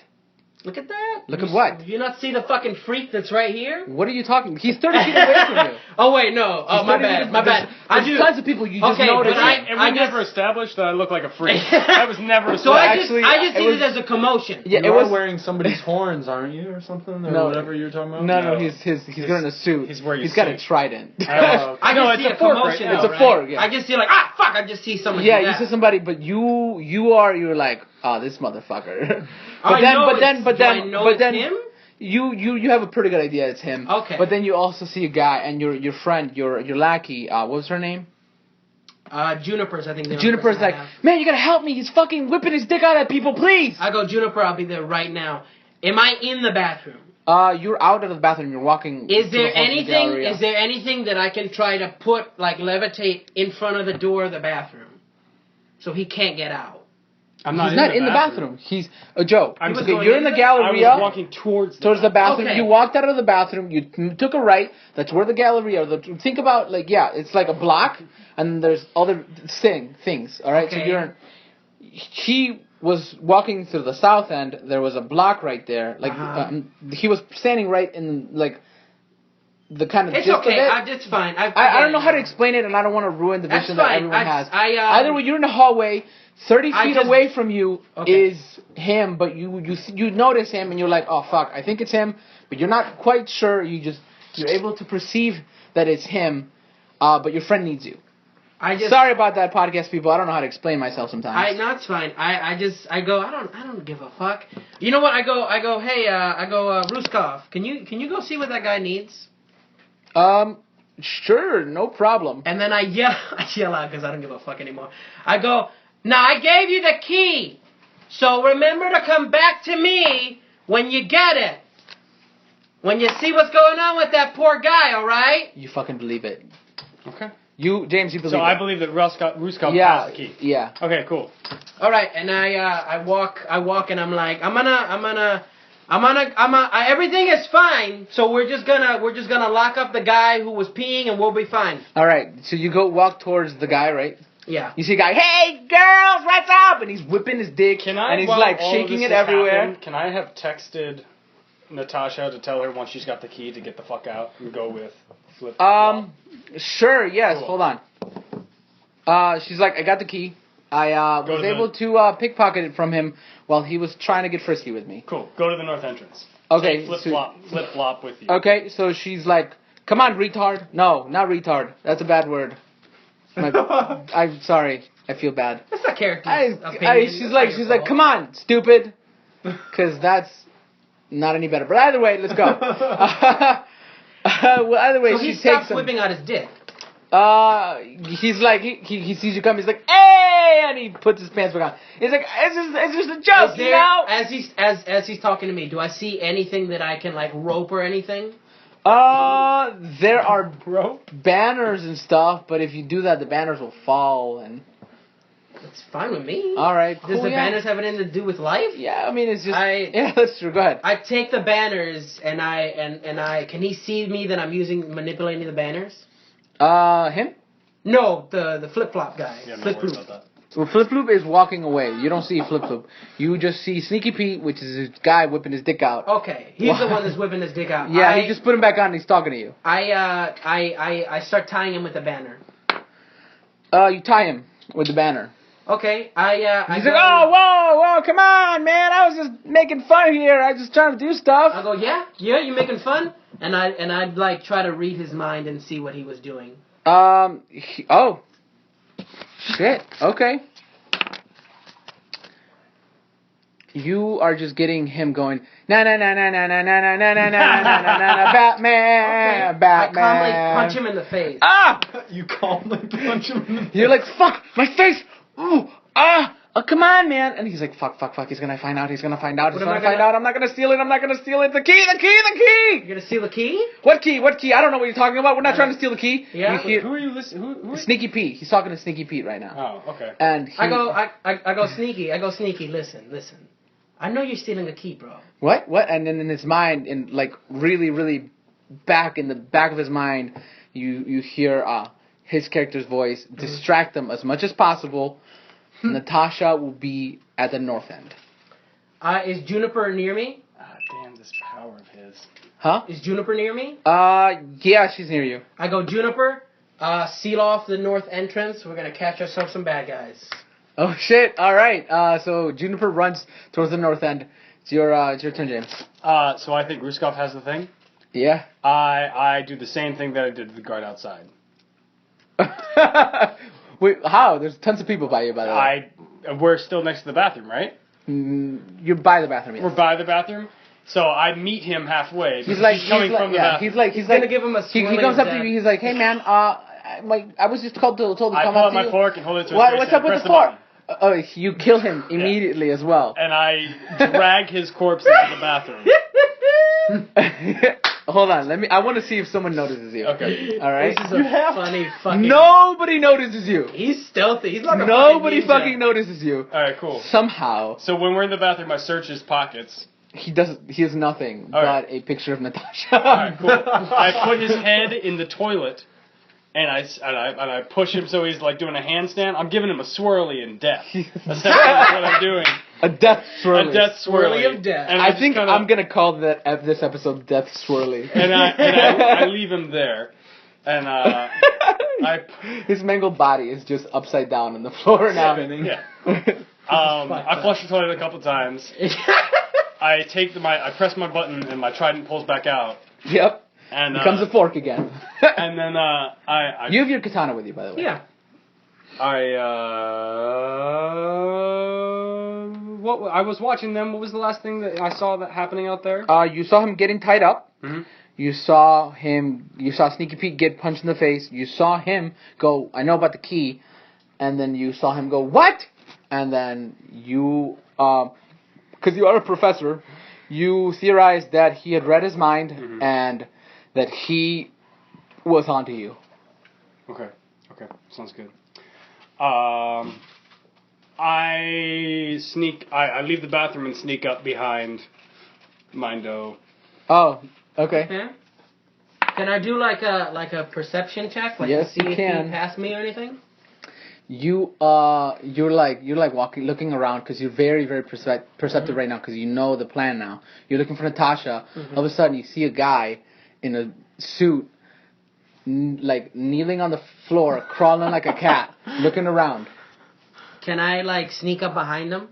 Look at that. Look at what? Do you not see the fucking freak that's right here? What are you talking? He's 30 feet away from you. Oh wait, no. Oh He's my 30 bad. feet- My bad. There's tons of people you just Okay, noticed. but I- And we never established that I look like a freak. That was never So I established. just Actually, see it was- this as a commotion. Yeah, you it are was. wearing somebody's horns, aren't you, or something, or No. whatever you're talking about? No, he's wearing a suit. he's wearing a He's got a suit. trident. I No, just it's see a fork right commotion. now. It's a right? fork, yeah. I just see like fuck. I just see someone. Yeah, do you that. see somebody, but you're like, oh, this motherfucker. Oh, I know but it's- do I know it's then him? you have a pretty good idea it's him. Okay. But then you also see a guy and your friend, your lackey. What was her name? Juniper's, I think. The only Juniper's person I like, have. man, you gotta help me. He's fucking whipping his dick out at people, please. I go, Juniper. I'll be there right now. Am I in the bathroom? You're out of the bathroom. You're walking. Is to there the hall of the anything? Galleria. Is there anything that I can try to put like levitate in front of the door of the bathroom, so he can't get out? I'm He's not in the bathroom. He's Joe. I'm was Okay, going you're in the in Galleria. I was walking towards the bathroom. Okay. You walked out of the bathroom. You took a right. That's where the Galleria. Think about it's like a block, and there's other things. All right. Okay. So he was walking through the south end. There was a block right there. He was standing right in the kind of It's gist okay. of it. It's fine. I don't know how to explain it, and I don't want to ruin the That's vision that fine. everyone has. I Either way, you're in the hallway. 30 I feet just- away from you Okay. is him, but you notice him, and you're like, oh fuck, I think it's him, but you're not quite sure. You're able to perceive that it's him, but your friend needs you. Sorry about that, podcast people. I don't know how to explain myself sometimes. No, it's fine. I go. I don't give a fuck. You know what? I go. Hey, Ruskov. Can you go see what that guy needs? Sure, no problem. And then I yell out because I don't give a fuck anymore. I go, now I gave you the key, so remember to come back to me when you get it. When you see what's going on with that poor guy, all right? You fucking believe it. Okay. James, you believe So it. I believe that Ruskov yeah, has the key. yeah. Okay, cool. All right, and I walk, and I'm like, everything is fine. So we're just gonna lock up the guy who was peeing, and we'll be fine. All right, so you walk towards the guy, right? Yeah. You see a guy, hey girls, what's up? And he's whipping his dick, and he's while like all of shaking this it is everywhere. happening, can I have texted Natasha to tell her once she's got the key to get the fuck out and go with Flip? Sure, yes. Cool. Hold on. She's like, I got the key. I was able to pickpocket it from him while he was trying to get frisky with me. Cool. Go to the north entrance. Okay. Take flip flop with you. Okay, so she's like, come on, retard. No, not retard. That's a bad word. I'm sorry. I feel bad. That's not character opinion. She's like, come on, stupid. Because that's not any better. But either way, let's go. Well, either way, So she he takes stops him. whipping out his dick. He's like, he sees you come. He's like, hey, and he puts his pants back on. He's like, it's just a joke, Is you there, know. as he's talking to me, do I see anything that I can like rope or anything? There are banners and stuff, but if you do that, the banners will fall. And It's fine with me. all right, Does the banners have anything to do with life? Yeah, I mean, it's just yeah, that's true. Go ahead. I take the banners and I can he see me that I'm manipulating the banners? Him? No, the flip flop guy. Yeah, no Flip worries flop. about that. Well, Flip Floop is walking away. You don't see Flip Floop. You just see Sneaky Pete, which is a guy whipping his dick out. Okay, he's the one that's whipping his dick out. Yeah, he just put him back on and he's talking to you. I start tying him with a banner. You tie him with the banner. Okay, He's like, oh, whoa, come on, man. I was just making fun here. I was just trying to do stuff. I go, yeah, you making fun? And I'd like try to read his mind and see what he was doing. Oh. Shit. Okay. You are just getting him going, na na na na na na na na na na na na na Batman, Okay. Batman. I calmly punch him in the face. Ah! You calmly punch him in the face. You're like, fuck, my face! Ooh, come on, man! And he's like, fuck, he's gonna find out, I'm not gonna steal it, the key! You're gonna steal the key? What key? I don't know what you're talking about, we're not trying to steal the key. Yeah? Who are you listening? Who? Sneaky Pete, he's talking to Sneaky Pete right now. Oh, okay. And I go sneaky, listen. I know you're stealing a key, bro. What? And then in his mind, in like really, really back in the back of his mind, you hear his character's voice. Distract them as much as possible. Natasha will be at the north end. Is Juniper near me? this power of his. Huh? Is Juniper near me? Yeah, she's near you. I go Juniper. Seal off the north entrance. We're gonna catch ourselves some bad guys. Oh shit! All right. So Juniper runs towards the north end. It's your turn, James. So I think Ruskov has the thing. Yeah. I do the same thing that I did to the guard outside. Wait, how? There's tons of people by you, by the way. We're still next to the bathroom, right? You're by the bathroom. Yes. We're by the bathroom. So I meet him halfway. He's like, coming from the bathroom. He's gonna like, give him a he swirling comes up to death. you. He's like, hey man, I was just told to come I up pull out to my you. fork and hold it to his What, face what's and up with press the fork? button. Oh, you kill him immediately as well. And I drag his corpse into the bathroom. Hold on, I want to see if someone notices you. Okay. All right. This is a funny fucking. Nobody notices you. He's stealthy. He's like a Nobody ninja. fucking notices you. All right, cool. Somehow So when we're in the bathroom, I search his pockets. he has nothing All but right. a picture of Natasha. All right, cool. I put his head in the toilet, and I push him so he's like doing a handstand. I'm giving him a swirly in death. Essentially, that's what I'm doing. A death swirly. A death swirly. Swirly of death. And I just think kinda- I'm gonna call this episode Death Swirly. And I leave him there, and His mangled body is just upside down on the floor now. yeah. I flush the toilet a couple times. I press my button, and my trident pulls back out. Yep. And Becomes a fork again. and then I You have your katana with you, by the way. Yeah. I was watching them. What was the last thing that I saw that happening out there? You saw him getting tied up. Mhm. You saw Sneaky Pete get punched in the face. You saw him go, I know about the key. And then you saw him go, what? And then you, because you are a professor, you theorized that he had read his mind and that he was onto you. Okay, sounds good. I leave the bathroom and sneak up behind Mindo. Oh, okay. Yeah. Can I do like a perception check, like Yes, to see you if can. he passed me or anything? You're like walking, looking around because you're very, very perceptive right now because you know the plan now. You're looking for Natasha. All of a sudden, you see a guy in a suit, like kneeling on the floor, crawling like a cat, looking around. Can I like sneak up behind him?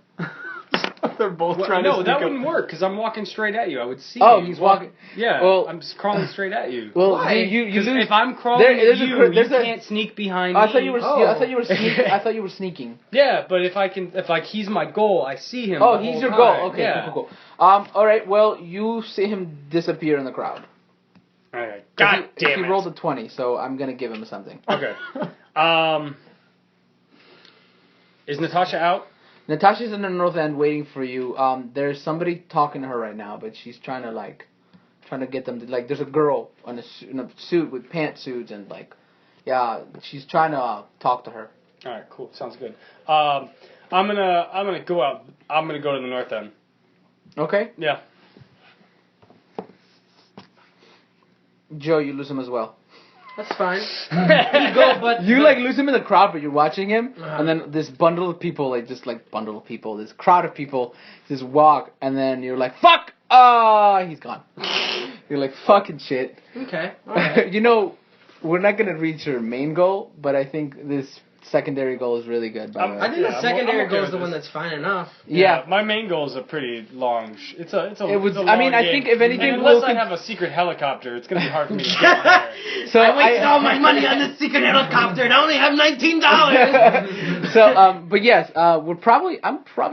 They're both Well, trying to no, sneak that up. wouldn't work because I'm walking straight at you. I would see. Oh, you. he's walking. Yeah, Well- I'm just crawling straight at you. Well, Why? you 'Cause lose. if I'm crawling at there's you, there's you can't sneak behind I me. thought you were. Oh. I thought you were sneaking. I thought you were sneaking. Yeah, but if he's my goal, I see him. Oh, the he's whole your time. goal. Okay, Yeah. cool. All right. Well, you see him disappear in the crowd. Okay. God damn he it. rolled a 20, so I'm gonna give him something. Okay. Is Natasha out? Natasha's in the north end waiting for you. There's somebody talking to her right now, but she's trying to get them to, like, there's a girl in a suit with pantsuits and she's trying to talk to her. All right, cool. Sounds good. I'm gonna go out. I'm gonna go to the north end. Okay, Yeah. Joe, you lose him as well. That's fine. You go, but You like lose him in the crowd, but you're watching him, Uh-huh. and then this bundle of people, this crowd of people, just walk, and then you're like, fuck! He's gone. You're like, fucking shit. Okay. All right. You know, we're not gonna reach your main goal, but I think this secondary goal is really good. By the way. I think Yeah, the I'm secondary okay goal is with the one this. that's fine enough. Yeah. My main goal is a pretty long. It's a. It was- it's a I mean, long I game. think if anything, and unless we'll I con- have a secret helicopter, it's gonna be hard for me to get there. So I wasted all my money on this secret helicopter and I only have $19. But yes, I'm probably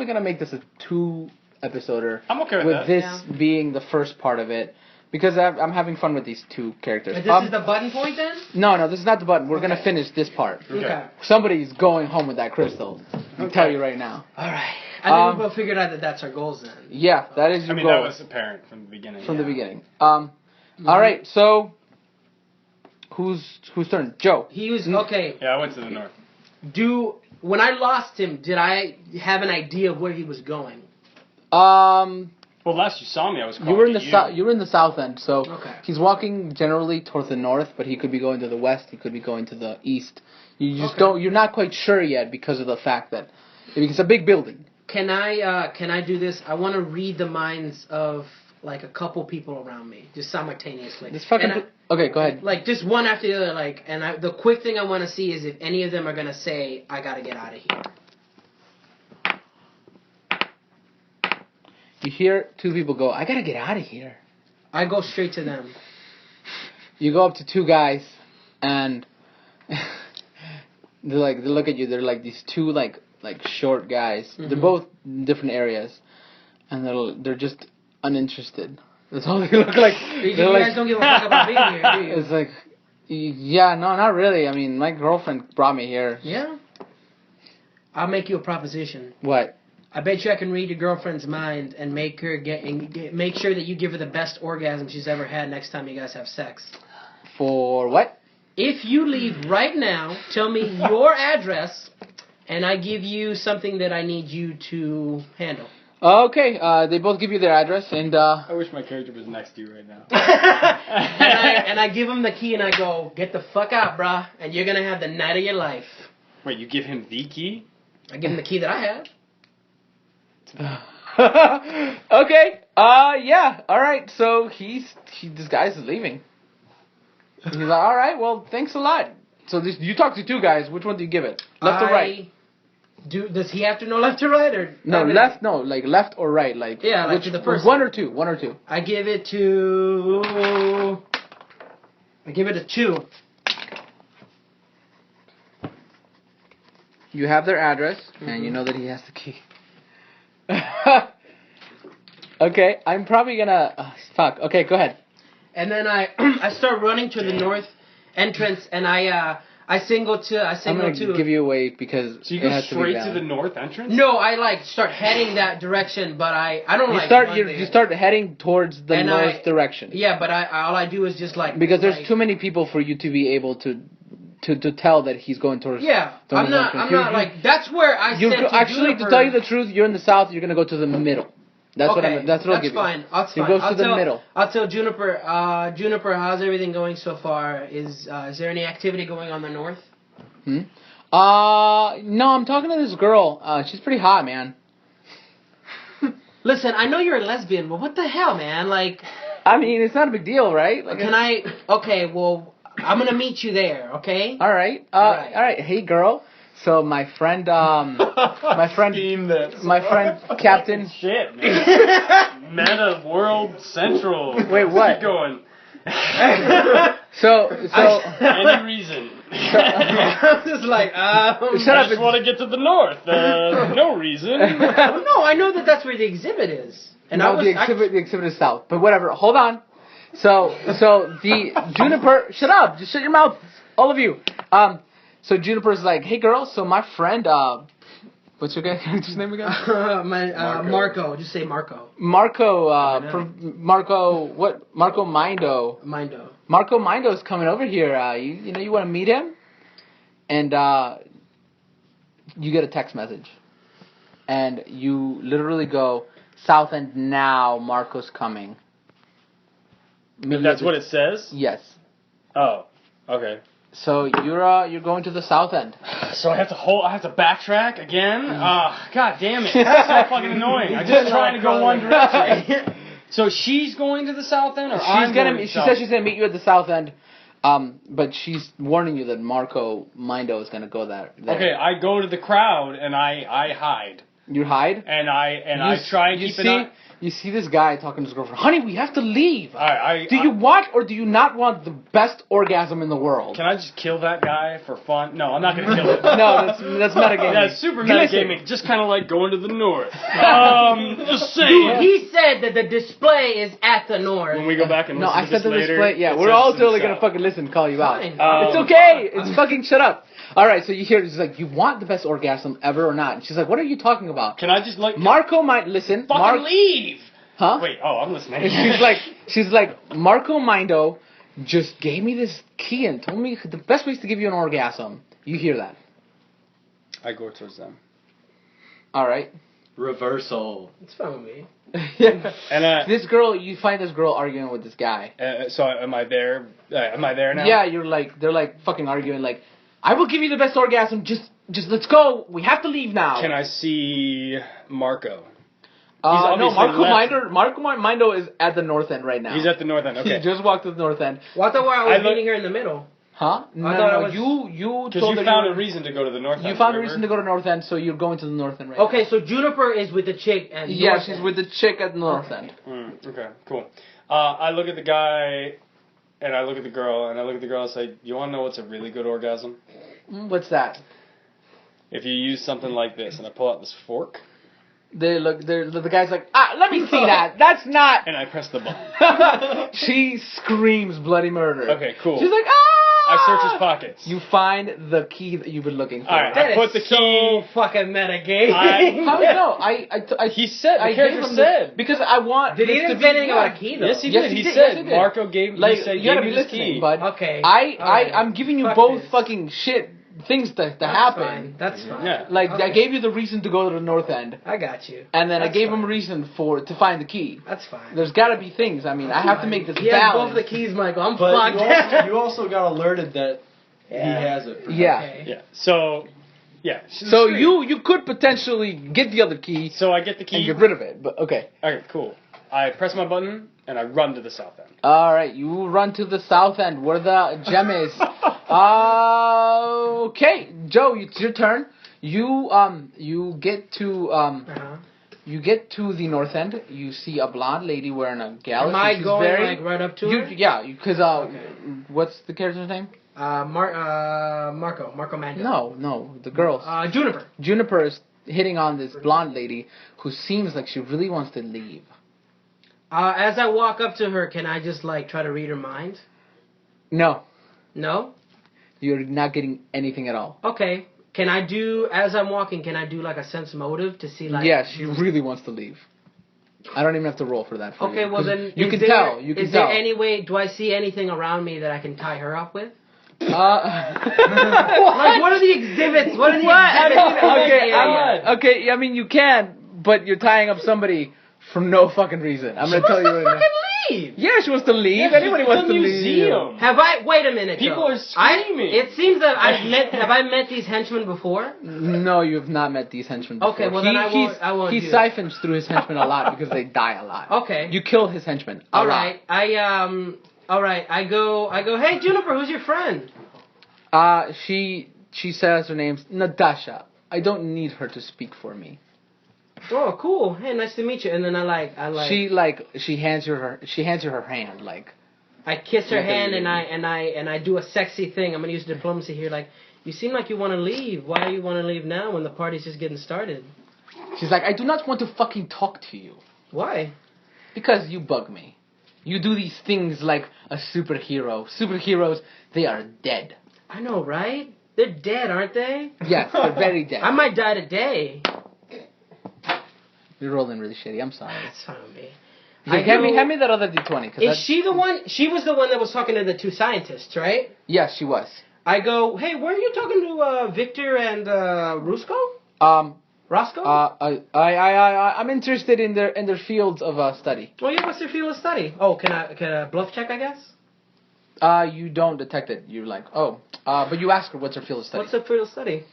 gonna make this a 2-episoder. I'm okay with that. this Yeah. being the first part of it, because I'm having fun with these 2 characters. But this is the button point then? No, this is not the button. We're gonna Okay. finish this part. Okay. Somebody's going home with that crystal. I'll tell you right now. All right. I think we both figured out that that's our goals then. Yeah, that is I your mean, goal that was apparent from the beginning. from the beginning. All right, so whose turn? Joe. He was okay. Yeah, I went to the north. When I lost him, did I have an idea of where he was going? Well, last you saw me, I was. You were in the calling south. You were in the south end, so Okay. he's walking generally towards the north, but he could be going to the west. He could be going to the east. You just Okay. don't. You're not quite sure yet because of the fact that it's a big building. Can I do this? I want to read the minds of like a couple people around me, just simultaneously. This fucking. And Okay, go ahead. like just one after the other, like, and the quick thing I want to see is if any of them are gonna say, "I gotta get out of here." You hear two people go, "I gotta get out of here." I go straight to them. You go up to two guys, and they look at you. They're like these two like short guys. Mm-hmm. They're both in different areas, and they're just uninterested. That's all they look like. You guys don't give a fuck about being here, do you? It's like, yeah, no, not really. I mean, my girlfriend brought me here. Yeah. I'll make you a proposition. What? I bet you I can read your girlfriend's mind and make her make sure that you give her the best orgasm she's ever had next time you guys have sex. For what? If you leave right now, tell me your address, and I give you something that I need you to handle. Okay, they both give you their address, and I wish my character was next to you right now. and I give him the key, and I go, "Get the fuck out, brah, and you're gonna have the night of your life." Wait, you give him the key? I give him the key that I have. okay, yeah, all right. So this guy's leaving. He's like, all right, well, thanks a lot. So you talk to two guys. Which one do you give it? Left or right? Does he have to know left or right or No, left. No, like left or right. Like yeah, like which, to the person. One or two. One or two. I give it to. I give it a 2. You have their address, and you know that he has the key. Okay, I'm probably gonna. Fuck. Okay, go ahead. And then I start running to the north entrance, and I signal to. I'm gonna give you away because so you it go has straight to to the north entrance. No, I like start heading that direction, but I don't like. You start heading towards the north direction. Yeah, but all I do is just like because there's too many people for you to be able to tell that he's going towards. Yeah, I'm not like that's where I. Actually, to tell you the truth, you're in the south. You're gonna go to the middle. That's okay, what I'll give you. Fine. That's you fine. go to the middle. I'll tell Juniper. Juniper, how's everything going so far? Is there any activity going on the north? No, I'm talking to this girl. She's pretty hot, man. Listen, I know you're a lesbian, but what the hell, man? Like, I mean, it's not a big deal, right? Like, can I? Okay, well, I'm gonna meet you there. Okay. All right. All right. Hey, girl. So my friend, my friend Captain. Shit, man. Meta World Central. Wait, what? Keep going. So any reason? I'm just like, shut up. I just want to get to the north. No reason. No, I know that's where the exhibit is. And the exhibit is south. But whatever. Hold on. So the Juniper. Shut up. Just shut your mouth, all of you. So Juniper's like, hey girl, so my friend, what's your character's name again? Marco. Just say Marco. Marco Mindo. Marco Mindo's coming over here. You want to meet him? And you get a text message. And you literally go, South End now, Marco's coming. That's what it says? Yes. Oh, okay. So you're going to the South End. So I have to backtrack again? God damn it. That's so fucking annoying. I'm just trying to go one direction. So she's going to the South End, or she says she's gonna meet you at the South End, but she's warning you that Marco Mindo is gonna go there. Okay, I go to the crowd and I hide. You hide? And I try and keep it on. You see this guy talking to his girlfriend. Honey, we have to leave. Do you want or do you not want the best orgasm in the world? Can I just kill that guy for fun? No, I'm not going to kill him. No, that's metagaming. Yeah, super metagaming. Just kind of like going to the north. Just saying. Dude, he said that the display is at the north. When we go back and listen I to said this the later, display. Yeah, we're all totally going to fucking listen and call you out. It's okay. It's fucking shut up. All right, so you hear it's like, you want the best orgasm ever or not? And she's like, what are you talking about? Can I just like... Marco might listen. Fucking leave! Huh? Wait, I'm listening. And she's like, Marco Mindo just gave me this key and told me the best way is to give you an orgasm. You hear that? I go towards them. All right. Reversal. It's fine with me. Yeah. And you find this girl arguing with this guy. So am I there? Am I there now? Yeah, they're like fucking arguing like, I will give you the best orgasm. Just let's go. We have to leave now. Can I see Marco? No, obviously Marco Mindo is at the north end right now. He's at the north end. Okay. He just walked to the north end. Well, I thought I was I look- meeting her in the middle. Huh? I thought I was- you Because told you her found you a reason to go to the north end. You found a remember? reason to go to north end, so you're going to the north end right Okay, now. so Juniper is with the chick and Yeah, North she's End. with the chick at the north end. Okay, cool. I look at the guy, and I look at the girl, and I look at the girl and say, "You want to know what's a really good orgasm? What's that? If you use something like this." And I pull out this fork, The guy's like, let me see that. That's not. and I press the button. She screams bloody murder. Okay, cool. She's like, I search his pockets. You find the key that you've been looking for. All right, That I put is the so key. fucking meta-gay. How no? He said. The I character gave him said. because I want. Did he this to didn't be- say anything about a key though? Yes, he Yes, did. he He did. said Yes, he did. Marco gave. Like he said, you gotta gave be me this listening, key. bud. Okay. I'm giving you Fuck both this. fucking shit things to That's happen. fine. That's fine. Yeah. Like I Okay. gave you the reason to go to the north end, I got you. and then I That's gave him fine. a reason to find the key. That's fine. There's got to be things. I mean, I have to make this He has balance. both the keys, Michael. I'm But fucked. you also got alerted that he has it. Yeah. Okay. Yeah. So, yeah. So you could potentially get the other key So I get the and key. get rid of it, but okay. Okay, cool. I press my button and I run to the south end. All right, you run to the south end where the gem is. Okay, Joe, it's your turn. You get to you get to the north end. You see a blonde lady wearing a galaxy. Am I She's going very, like right up to you, her? Yeah, because what's the character's name? Marco Mando. No, the girl's. Juniper. Juniper is hitting on this blonde lady who seems like she really wants to leave. As I walk up to her, can I just like try to read her mind? No, No. you're not getting anything at all. Okay. Can I do as I'm walking? Can I do like a sense motive to see like? Yeah, she really wants to leave. I don't even have to roll for that. For Okay, you, well 'cause then you is can there- tell. You can is tell. there any way? Do I see anything around me that I can tie her up with? Like Like what are the exhibits? What are the What? exhibits? Okay, I mean you can, but you're tying up somebody for no fucking reason. I'm gonna tell you right now. Fucking leave. Yeah, she wants to leave. Anybody wants to leave. museum. Have I? Wait a minute. People Joe. are screaming. It seems that I've met. Have I met these henchmen before? No, you have not met these henchmen before. Okay, well then I won't He do that. siphons through his henchmen a lot because they die a lot. Okay. You kill his henchmen. All right. All right. I go. Hey Juniper, who's your friend? She says her name's Natasha. I don't need her to speak for me. Oh, cool. Hey, nice to meet you. And then I like. She hands you her hand like. I kiss her Okay, hand yeah. and I do a sexy thing. I'm gonna use diplomacy here. Like, you seem like you want to leave. Why do you want to leave now when the party's just getting started? She's like, I do not want to fucking talk to you Why? because you bug me. You do these things like a superhero. Superheroes, they are dead. I know, right? They're dead, aren't they? Yes, they're very dead. I might die today. You're rolling really shitty. I'm sorry. That's fine with me. Hand me that other D20. Is she the one? She was the one that was talking to the two scientists, right? Yes, she was. I go, hey, weren't you talking to Victor and Rusco? Roscoe? I'm interested in their fields of study. Oh yeah, what's their field of study? Oh, can I bluff check? I guess. You don't detect it. You're like, but you ask her what's her field of study. What's their field of study?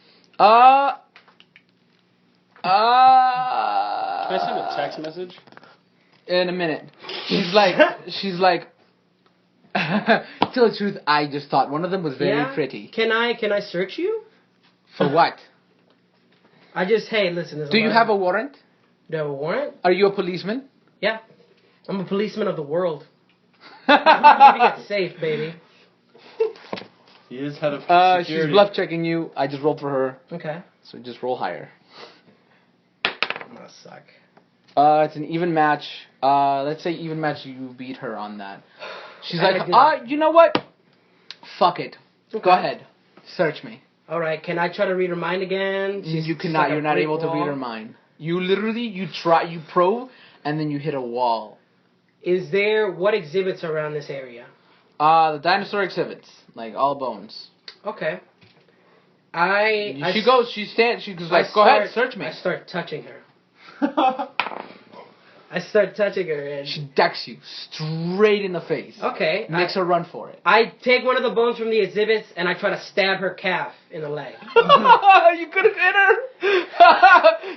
Can I send a text message? In a minute. She's like, to tell the truth, I just thought one of them was very pretty. Can I search you? For what? I just, hey, listen. Do you have a warrant? Do you have a warrant? Are you a policeman? Yeah. I'm a policeman of the world. Keeping it safe, baby. He is head of She's security. bluff checking you. I just rolled for her, Okay. so just roll higher. I'm gonna suck. It's an even match. Let's say even match. You beat her on that. She's I like, did. you know what? Fuck it. Okay. Go ahead. Search me. All right. Can I try to read her mind again? You She's cannot. like a You're not brick able to read wall. her mind. You literally, you probe, and then you hit a wall. Is there what exhibits around this area? The dinosaur exhibits, like all bones. Okay. She goes. She stands. She goes like, go ahead, search me. I start touching her. I start touching her and She decks you straight in the face. okay. Makes her run for it. I take one of the bones from the exhibits and I try to stab her calf in the leg. You could have hit her.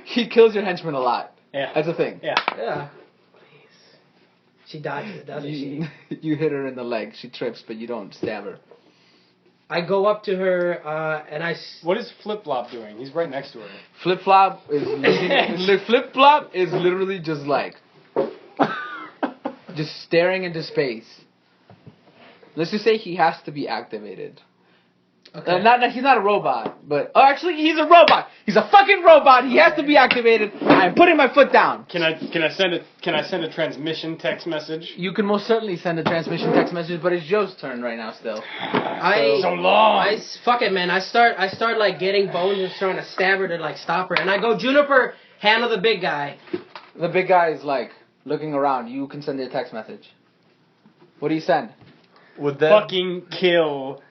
He kills your henchman a lot. Yeah. That's a thing. Yeah. Yeah. Please. She dodges it, doesn't she? You hit her in the leg. She trips, but you don't stab her. I go up to her and What is Flip Flop doing? He's right next to her. Flip Flop is literally just like just staring into space. Let's just say he has to be activated. Okay. He's not a robot, but actually he's a robot. He's a fucking robot. He has to be activated. I'm putting my foot down. Can I send a transmission text message? You can most certainly send a transmission text message, but it's Joe's turn right now still. So long. Fuck it, man. I start like getting bones and trying to stab her to like stop her, and I go, Juniper, handle the big guy. The big guy is like looking around. You can send a text message. What do you send? Would that Fucking kill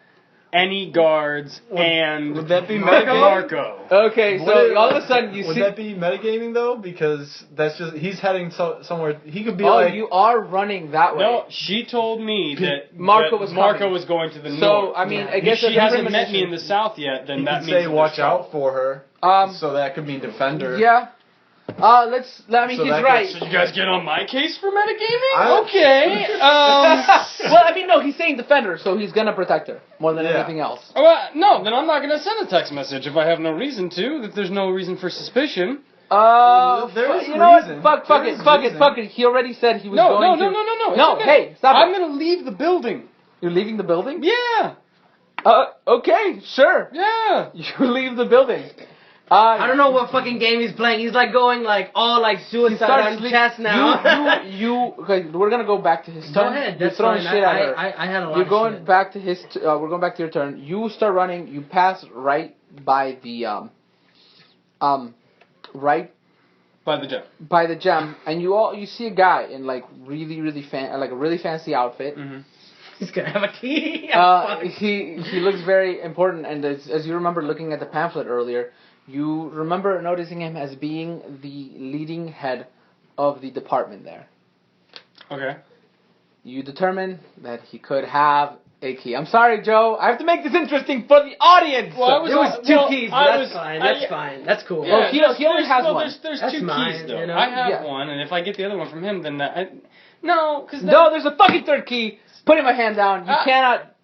any guards and would that be Marco. Okay, so all of a sudden you would see. that be metagaming though? Because that's just he's heading somewhere. He could be Oh, like. you are running that way. No, she told me that Marco that was Marco coming. was going to the north. So I mean, Yeah. I guess If she that's hasn't met premonition. me in the south yet, then You that could means say that watch there's trouble. out for her. So that could mean defend her. Yeah. I mean, So he's that right. So you guys get on my case for metagaming? I- Okay. Well, I mean, no, he's saying defender, so he's gonna protect her more than Yeah. anything else. No, then I'm not going to send a text message if I have no reason to, if there's no reason for suspicion. There is you know reason. what? Fuck There it, is fuck reason. it, fuck it. He already said he was No, going to. It's No, okay. hey, stop I'm it. going to leave the building. You're leaving the building? Yeah. Okay, sure. Yeah. You leave the building. I don't know what fucking game he's playing. He's like going like all like suicide on chest now. Okay, we're gonna go back to his turn. Go ahead. You're That's throwing fine. shit at her. I had a lot You're of going shit. back to his. We're going back to your turn. You start running. You pass right by the right By the gem. by the gem, and you see a guy in like really like a really fancy outfit. Mm-hmm. He's gonna have a key. He looks very important, and as you remember looking at the pamphlet earlier, you remember noticing him as being the leading head of the department there. Okay. You determine that he could have a key. I'm sorry, Joe. I have to make this interesting for the audience. Well, It was two keys. But that's fine. That's fine. That's cool. Yeah. Well, he only has one. There's That's two mine, keys, though. you know? I have Yeah. one, and if I get the other one from him, then no, because No, there's a fucking third key. Putting my hand down. You cannot.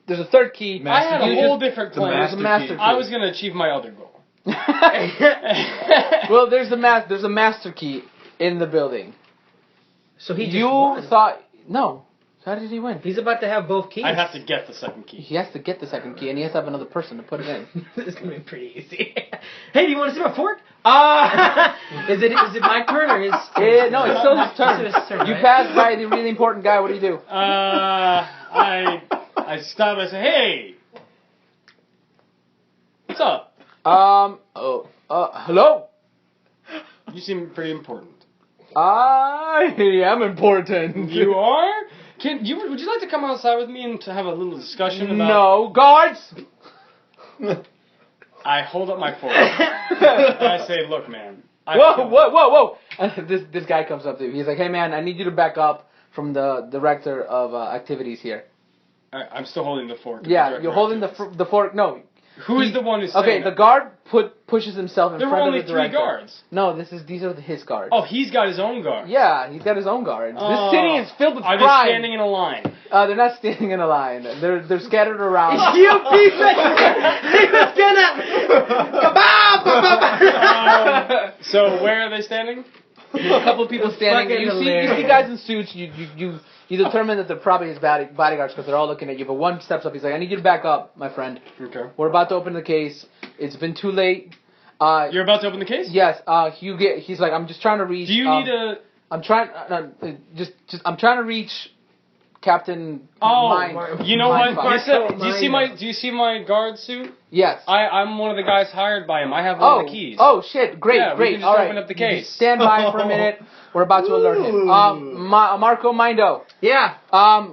There's a third key. I had a You whole just- different the plan. There's a master key. I was going to achieve my other goal. Well, there's a master key in the building. So he just You won. thought no. How did he win? He's about to have both keys. I have to get the second key. He has to get the second key, and he has to have another person to put it in. This is gonna be pretty easy. Hey, do you want to see my fork? Is it my turn or his? No, it's still his turn. It's his turn, You right? pass by the really important guy. What do you do? I stop and I say, hey, what's up? Hello. You seem pretty important. I am important. You are? Would you like to come outside with me and to have a little discussion about... No, guards. I hold up my fork. And I say, look, man. Whoa! This guy comes up to you. He's like, hey, man, I need you to back up from the director of activities here. I'm still holding the fork. Yeah, you're holding the fork. No. Who is the one who's Okay, saying the that? guard pushes himself in There were front only of the 3 director. guards. No, these are his guards. Oh, he's got his own guard. Yeah, he's got his own guards. Oh. This city is filled with Are they crime. standing in a line? They're not standing in a line. They're scattered around. You piece of He was gonna. So where are they standing? A couple of people standing. fucking You see hilarious. guys in suits. You determine that they're probably his bodyguards because they're all looking at you. But one steps up. He's like, "I need you to back up, my friend. Okay. We're about to open the case. It's been too late." You're about to open the case? Yes. He's like, "I'm just trying to reach." Do you need a... I'm trying. I'm trying to reach Captain. Oh, Mind. you know what? Mindfuck. Do you see my guard suit? Yes. I'm one of the guys hired by him. I have one of the keys. Oh shit! Great, Yeah, we great. can just All right. open up the case. Just stand by for a minute. We're about to alert him. Marco Mindo. Yeah.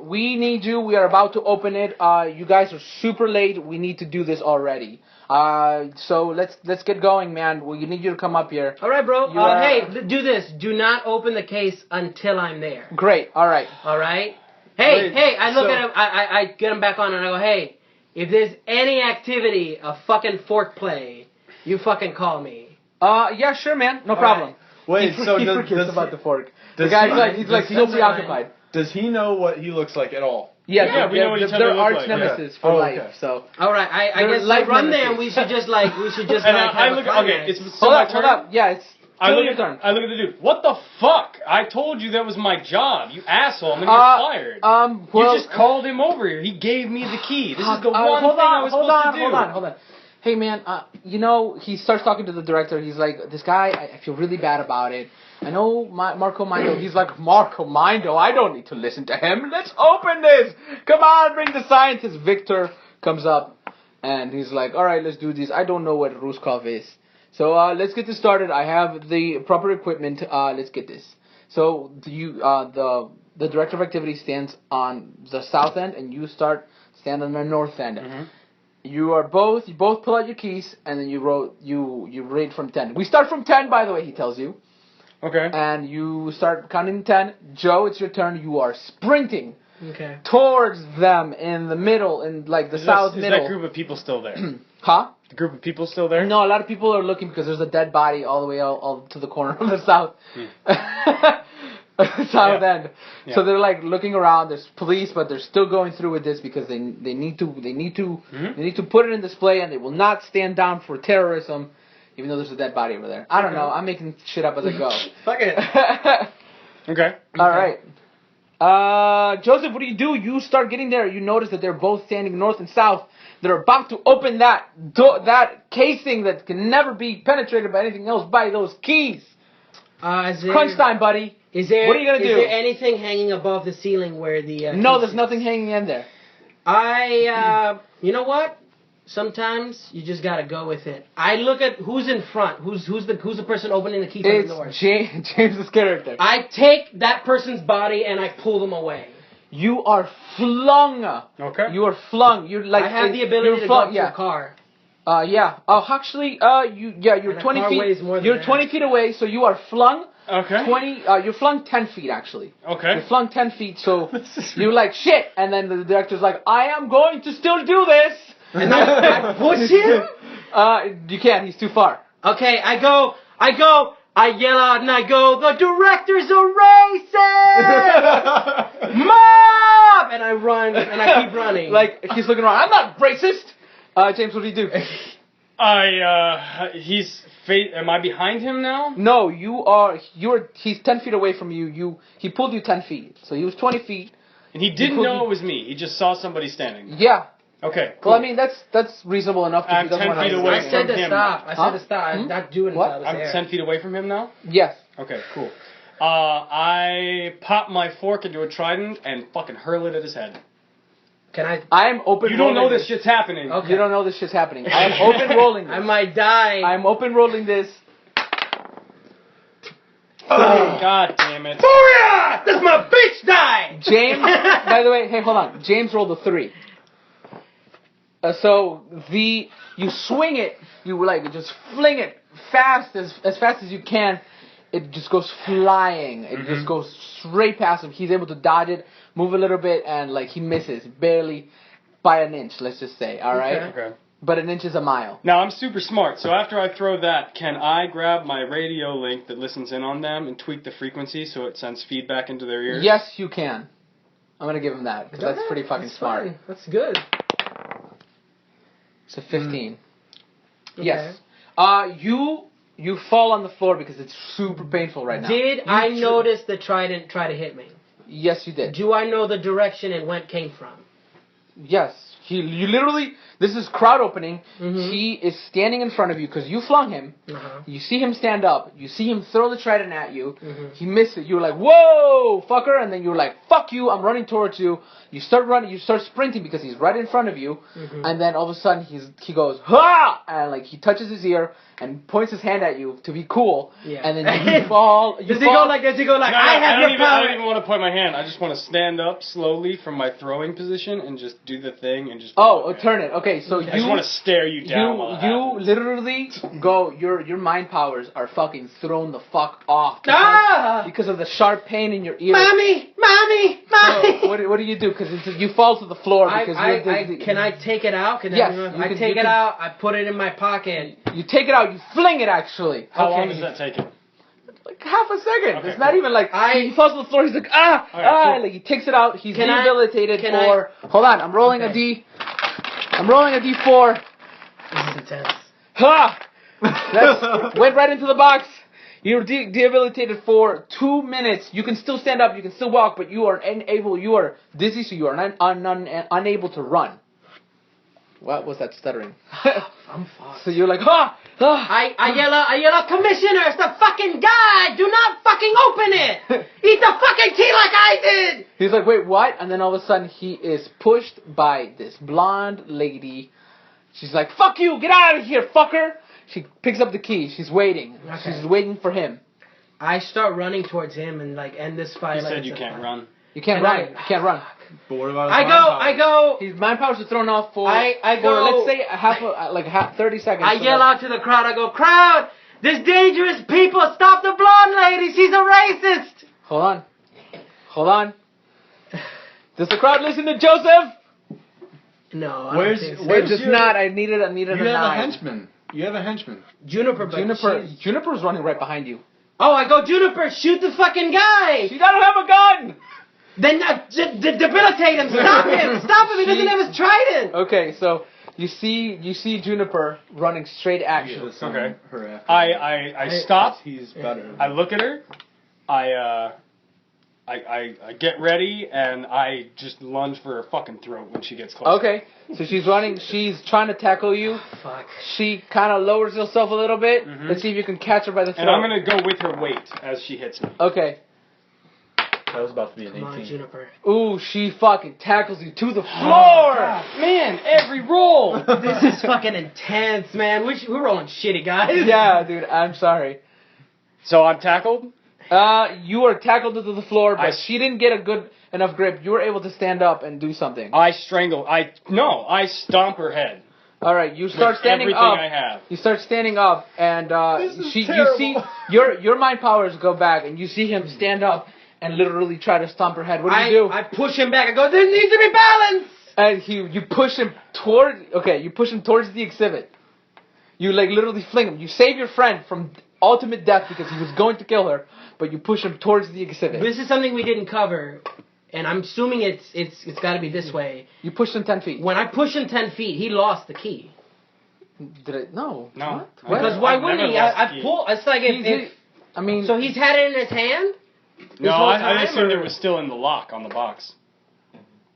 We need you. We are about to open it. You guys are super late. We need to do this already. So let's get going, man. We need you to come up here. All right, bro. You are- Hey, do this. Do not open the case until I'm there. Great. All right. All right. Hey, Wait, hey. I look so- at him. I get him back on, and I go, hey, if there's any activity of fucking fork play, you fucking call me. Yeah, sure, man. No problem. Wait, he, so he does, forgets does, about the fork. The does guy's he- like, he's like does he- so preoccupied. does he know what he looks like at all? Yeah, Yeah, we know what each other they're look arch like. nemesis Yeah. for Oh, life. okay. So All right, I They're guess life like run there. nemesis. We should just like And have I a look at, okay, climax. it's so hold my up, turn. hold up. Yeah, it's I still look your at turn. I look at the dude. What the fuck? I told you that was my job. You asshole. I'm gonna get fired. Well, You just called him over here. He gave me the key. This is the one hold thing I on, was hold supposed on, to do. hold on. Hey man, you know, he starts talking to the director. He's like, this guy, I feel really bad about it. I know Marco Mando. He's like, Marco Mando, I don't need to listen to him. Let's open this. Come on, bring the scientist. Victor comes up, and he's like, all right, let's do this. I don't know what Ruskov is. So let's get this started. I have the proper equipment. Let's get this. So the director of activity stands on the south end, and you stand on the north end. Mm-hmm. You both pull out your keys, and then you rate from 10. We start from 10, by the way, he tells you. Okay. And you start counting 10. Joe, it's your turn. You are sprinting Okay. towards them in the middle, in like the south Is middle. that group of people still there? Huh? The group of people still there? No, a lot of people are looking because there's a dead body all the way all to the corner of the south. South end. Yeah. So they're like looking around. There's police, but they're still going through with this because they need to put it in display, and they will not stand down for terrorism, even though there's a dead body over there. I don't know. I'm making shit up as I go. Fuck it. Okay. All right. Joseph, what do? You start getting there. You notice that they're both standing north and south. They're about to open that casing that can never be penetrated by anything else by those keys. Crunch time, buddy. Is there? What are you gonna do? Is there anything hanging above the ceiling where the? No, there's nothing hanging in there. You know what? Sometimes you just gotta go with it. I look at who's in front. Who's the person opening the key from the door? It's James's character. I take that person's body and I pull them away. You are flung. Okay. You are flung. You're like I have the ability to go up to a car. Yeah. Oh, actually, you're And a 20 car feet. weighs more than You're that. 20 feet away, so you are flung. Okay. 20. You're flung 10 feet actually. Okay. You're flung 10 feet, so you're like shit, and then the director's like, I am going to still do this. And I push him? You can't. He's too far. Okay, I yell out and I go, the director's a racist! Mob! And I run, and I keep running. Like he's looking around. I'm not racist. James, what do you do? Am I behind him now? No, he's 10 feet away from you. He pulled you 10 feet. So he was 20 feet. And he didn't know it was me. He just saw somebody standing. Yeah. Okay, cool. Well, I mean, that's reasonable enough. I'm he doesn't 10 wanna- feet away I said from to him. stop. I Huh? said to stop. I'm not doing What? it until I was I'm there. 10 feet away from him now? Yes. Okay, cool. I pop my fork into a trident and fucking hurl it at his head. Can I? I am open. You don't know rolling this shit's happening. Okay. You don't know this shit's happening. I am open rolling this. I might die. I'm open rolling this. Oh, God damn it. Booyah! Does my bitch die? James, by the way, hey, hold on. James rolled a 3. So you swing it, you like just fling it fast as fast as you can. It just goes flying. It just goes straight past him. He's able to dodge it, move a little bit, and like he misses barely by an inch. Let's just say, all right. Okay. But an inch is a mile. Now, I'm super smart, so after I throw that, can I grab my radio link that listens in on them and tweak the frequency so it sends feedback into their ears? Yes, you can. I'm gonna give him that because that's pretty fucking That's smart. fine. That's good. It's a 15. Okay. Yes. You fall on the floor because it's super painful right now. Did I notice the trident try to hit me? Yes, you did. Do I know the direction it came from? Yes. You literally, this is crowd opening. Mhm. He is standing in front of you because you flung him. Uh-huh. You see him stand up. You see him throw the trident at you. Mhm. He misses. You're like, whoa, fucker. And then you're like, fuck you. I'm running towards you. You start running. You start sprinting because he's right in front of you. Mhm. And then all of a sudden he goes, ha! And like he touches his ear and points his hand at you to be cool. Yeah. And then you fall. Does he go like? Does he go like? No, I have your I power. don't even want to point my hand. I just want to stand up slowly from my throwing position and just do the thing and just. Turn it. Okay, so I just want to stare you down. while it you happens. literally go. Your mind powers are fucking thrown the fuck off because of the sharp pain in your ear. Mommy. So what do you do? Because you fall to the floor because Can I take it out? Yes, I take it out. I put it in my pocket. You take it out. You fling it actually. How long Okay. does that take it? like half a second. Okay, It's not cool. even like he falls on the floor. He's like cool. Like he takes it out. He's rehabilitated for. Hold on, I'm rolling a D. I'm rolling a D4. This is intense. Ha! That's went right into the box. You're rehabilitated for 2 minutes. You can still stand up. You can still walk, but you are unable. You are dizzy, so you are unable to run. What was that stuttering? I'm fucked. So you're like, ha! I yell out, Commissioner, it's the fucking guy! Do not fucking open it! Eat the fucking tea like I did! He's like, wait, what? And then all of a sudden, he is pushed by this blonde lady. She's like, fuck you! Get out of here, fucker! She picks up the key. She's waiting. Okay. She's waiting for him. I start running towards him and like end this fight. You like said it's you a can't fight. run. You can't And run. I- You can't run. But what about I go. His mind powers are thrown off for, I for go- let's say half 30 seconds. I so yell that- out to the crowd. I go, crowd! There's dangerous people! Stop the blonde lady! She's a racist! Hold on. Does the crowd listen to Joseph? No, I Where's- don't think so. where's- It does your- not. I needed a You have a nine. henchman. You have a henchman. Juniper, but Juniper's running right behind you. Oh, I go, Juniper, shoot the fucking guy! She doesn't have a gun. Then debilitate him! Stop him! Stop him! He doesn't have his trident! Okay, so you see Juniper running straight at You should you. have sent Okay. her after. I stop. He's better. I look at her. I get ready and I just lunge for her fucking throat when she gets close. Okay, so she's running. She's trying to tackle you. Fuck. She kind of lowers herself a little bit. Mhm. Let's see if you can catch her by the throat. And I'm gonna go with her weight as she hits me. Okay. That was about to be an Come on, 18. Juniper. Ooh, she fucking tackles you to the Oh, floor. Man, every roll. This is fucking intense, man. We're rolling shitty, guys. Yeah, dude. I'm sorry. So I'm tackled. You were tackled to the floor, but I- she didn't get a good enough grip. You were able to stand up and do something. I strangle. I stomp her head. All right, you start with standing everything up. I have. You start standing up, and This is you terrible. see your mind powers go back, and you see him stand up and literally try to stomp her head. What do you do? I push him back. I go, there needs to be balance! And you push him towards the exhibit. You like literally fling him. You save your friend from ultimate death because he was going to kill her, but you push him towards the exhibit. This is something we didn't cover, and I'm assuming it's got to be this way. You pushed him 10 feet. When I push him 10 feet, he lost the key. Did it? No. No. What? Because why I've wouldn't never he? lost the I key. pull. It's like if I mean, so he's had it in his hand. No, whole I time, assumed or- it was still in the lock on the box.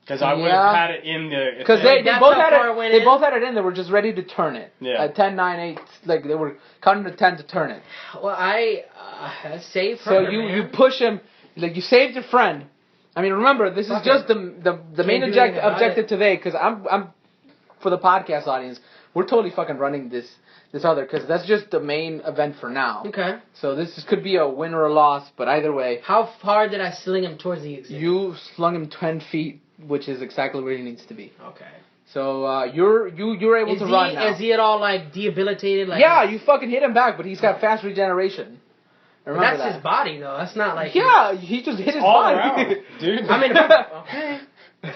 Because I would Yeah. have had it in the. because if they That's both how had far it. it went They in? both had it in. They were just ready to turn it. Yeah. At 10, 9, 8, like they were counting to 10 to turn it. Well, I saved So her. you push him, like you saved your friend. I mean, remember this is Fuck just it. the main do anything about objective it. today because I'm for the podcast audience. We're totally fucking running this other because that's just the main event for now. Okay. So could be a win or a loss, but either way, How far did I sling him towards the exit? you slung him 10 feet, which is exactly where he needs to be. Okay. So you're able to run now. Is he at all like debilitated? Like Yeah, you fucking hit him back, but he's got fast regeneration. Remember That's that. his body though. That's not like Yeah, he just hit his all body. around, dude. I mean, okay.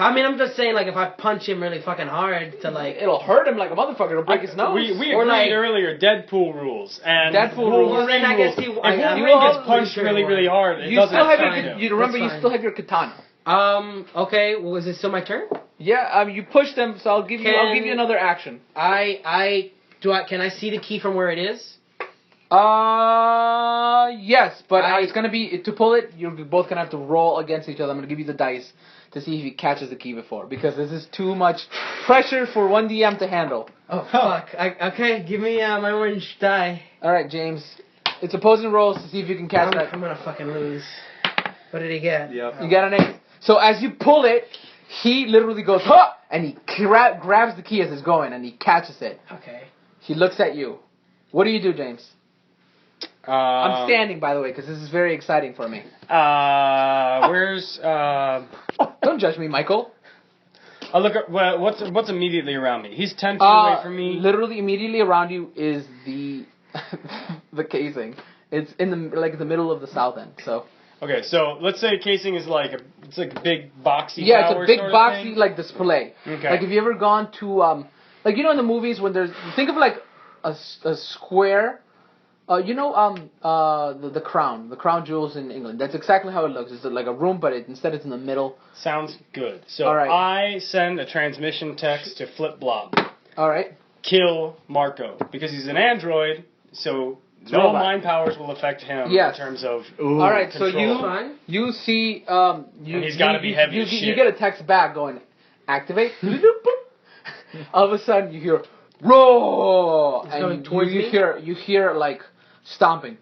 I'm just saying, like, if I punch him really fucking hard to like, It'll hurt him like a motherfucker. It'll break his nose. We Or agreed like- earlier Deadpool rules and Deadpool rules. Well, then I guess rules. he- If I- Wolverine you all- gets punched sure really, it really won't. hard, it You doesn't still have fine. your. hurt You remember, That's you fine. still have your katana. okay, was it still my turn? Yeah, you pushed him, so I'll give you. I'll Can- give you another action. Can I see the key from where it is? Yes, but it's gonna be to pull it. You're both gonna have to roll against each other. I'm gonna give you the dice to see if he catches the key before, because this is too much pressure for one DM to handle. Oh fuck! Okay, give me my orange die. All right, James. It's opposing rolls to see if you can catch that. I'm gonna fucking lose. What did he get? Yep. You got an 8. So as you pull it, he literally goes, huh! And he grabs the key as it's going, and he catches it. Okay. He looks at you. What do you do, James? I'm standing, by the way, because this is very exciting for me. Where's Don't judge me, Michael. I look at what's immediately around me. He's 10 feet away from me. Literally immediately around you is the the casing. It's in the middle of the south end. So Okay, so let's say casing is like a big boxy. yeah, it's tower a big sort of boxy thing. like display. Okay. Like, have you ever gone to like in the movies when think of like a square You know, the crown jewels in England. That's exactly how it looks. It's like a room, but instead it's in the middle. Sounds good. So All right. I send a transmission text to Flip Blob. All right. Kill Marco because he's an android. So no robot. mind powers will affect him Yes. in terms of. Ooh. All right. So control. Fine. you see And he's gotta be heavy as you shit. get a text back going, activate. All of a sudden you hear roar, It's and going towards me? you hear like stomping.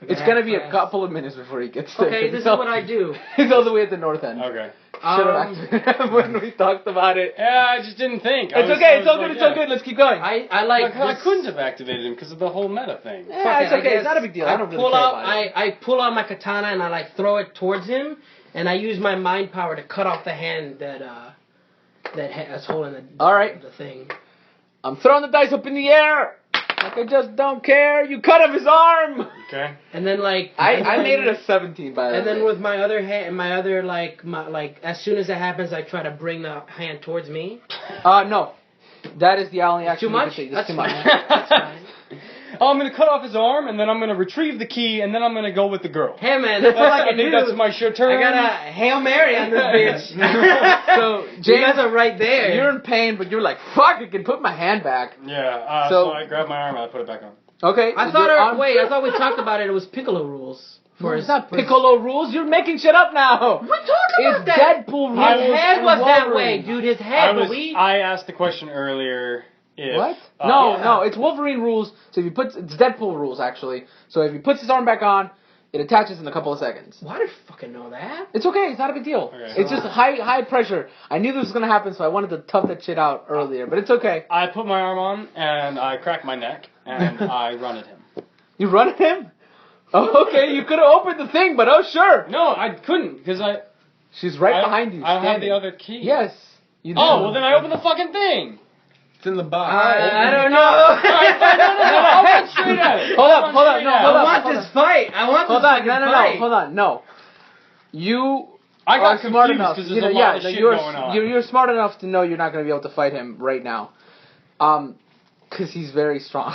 It's gonna be a couple of minutes before he gets there. Okay, this is what I do. He's all the way at the north end. Okay. Should have activated when we talked about it. Yeah, I just didn't think. It's okay. It's all good. It's all good. Let's keep going. I like. I this- couldn't have activated him because of the whole meta thing. Yeah, Fuck it's it, I okay. guess It's not a big deal. I don't really pull care out, about it. I pull out my katana and I like throw it towards him, and I use my mind power to cut off the hand that's holding the All right. the thing. I'm throwing the dice up in the air. Like I just don't care. You cut off his arm. Okay. And then like I made it a 17 by the And way. then with my other hand, as soon as it happens, I try to bring the hand towards me. No, that is the only action. Too you can much? take. That's too much. fine. That's fine. Oh, I'm gonna cut off his arm, and then I'm gonna retrieve the key, and then I'm gonna go with the girl. Hey man, that's all I I can think do. that's my sure turn. I got a Hail Mary on this bitch. So You James, guys are right there. you're in pain, but you're like, fuck, I can put my hand back. Yeah. So- So I grabbed my arm and I put it back on. Okay. I your thought arm- I thought we talked about it. It was Piccolo rules. No, it's not Piccolo rules. You're making shit up now. We talked about It's that. Deadpool rules. His head and was that Wolverine. way, dude. His head. But we. I asked the question earlier. If, What? uh, No, yeah. no, it's Wolverine rules. So if you put it's Deadpool rules actually. So if he puts his arm back on, it attaches in a couple of seconds. Why did I fucking know that? It's okay. It's not a big deal. Okay. It's just high pressure. I knew this was gonna happen, so I wanted to tough that shit out earlier. But it's okay. I put my arm on and I crack my neck and I run at him. You run at him? Oh, okay. You could have opened the thing, but oh sure. No, I couldn't because She's right behind you. I don't have standing. the other key. Yes. You do. Oh, well then I opened the fucking thing. It's in the box. I don't know. I'll run straight at it. Hold up, I'll run hold up, straight no, at hold it. I up. want this fight. I want Hold this on. fucking No, fight. hold on. No. You I got are smart confused enough. because You there's know, a lot yeah, of no, shit you're, going on. you're smart enough to know you're not going to be able to fight him right now. Because he's very strong.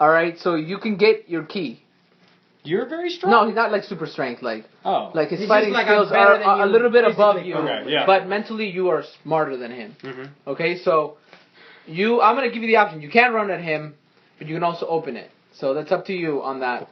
Alright, so you can get your key. You're very strong. No, he's not like super strength. Like Oh. his He's fighting just like, skills I'm better are than a you, little bit above physically. you. Okay, yeah. But mentally, you are smarter than him. Mm-hmm. Okay, so I'm going to give you the option. You can run at him, but you can also open it. So that's up to you on that.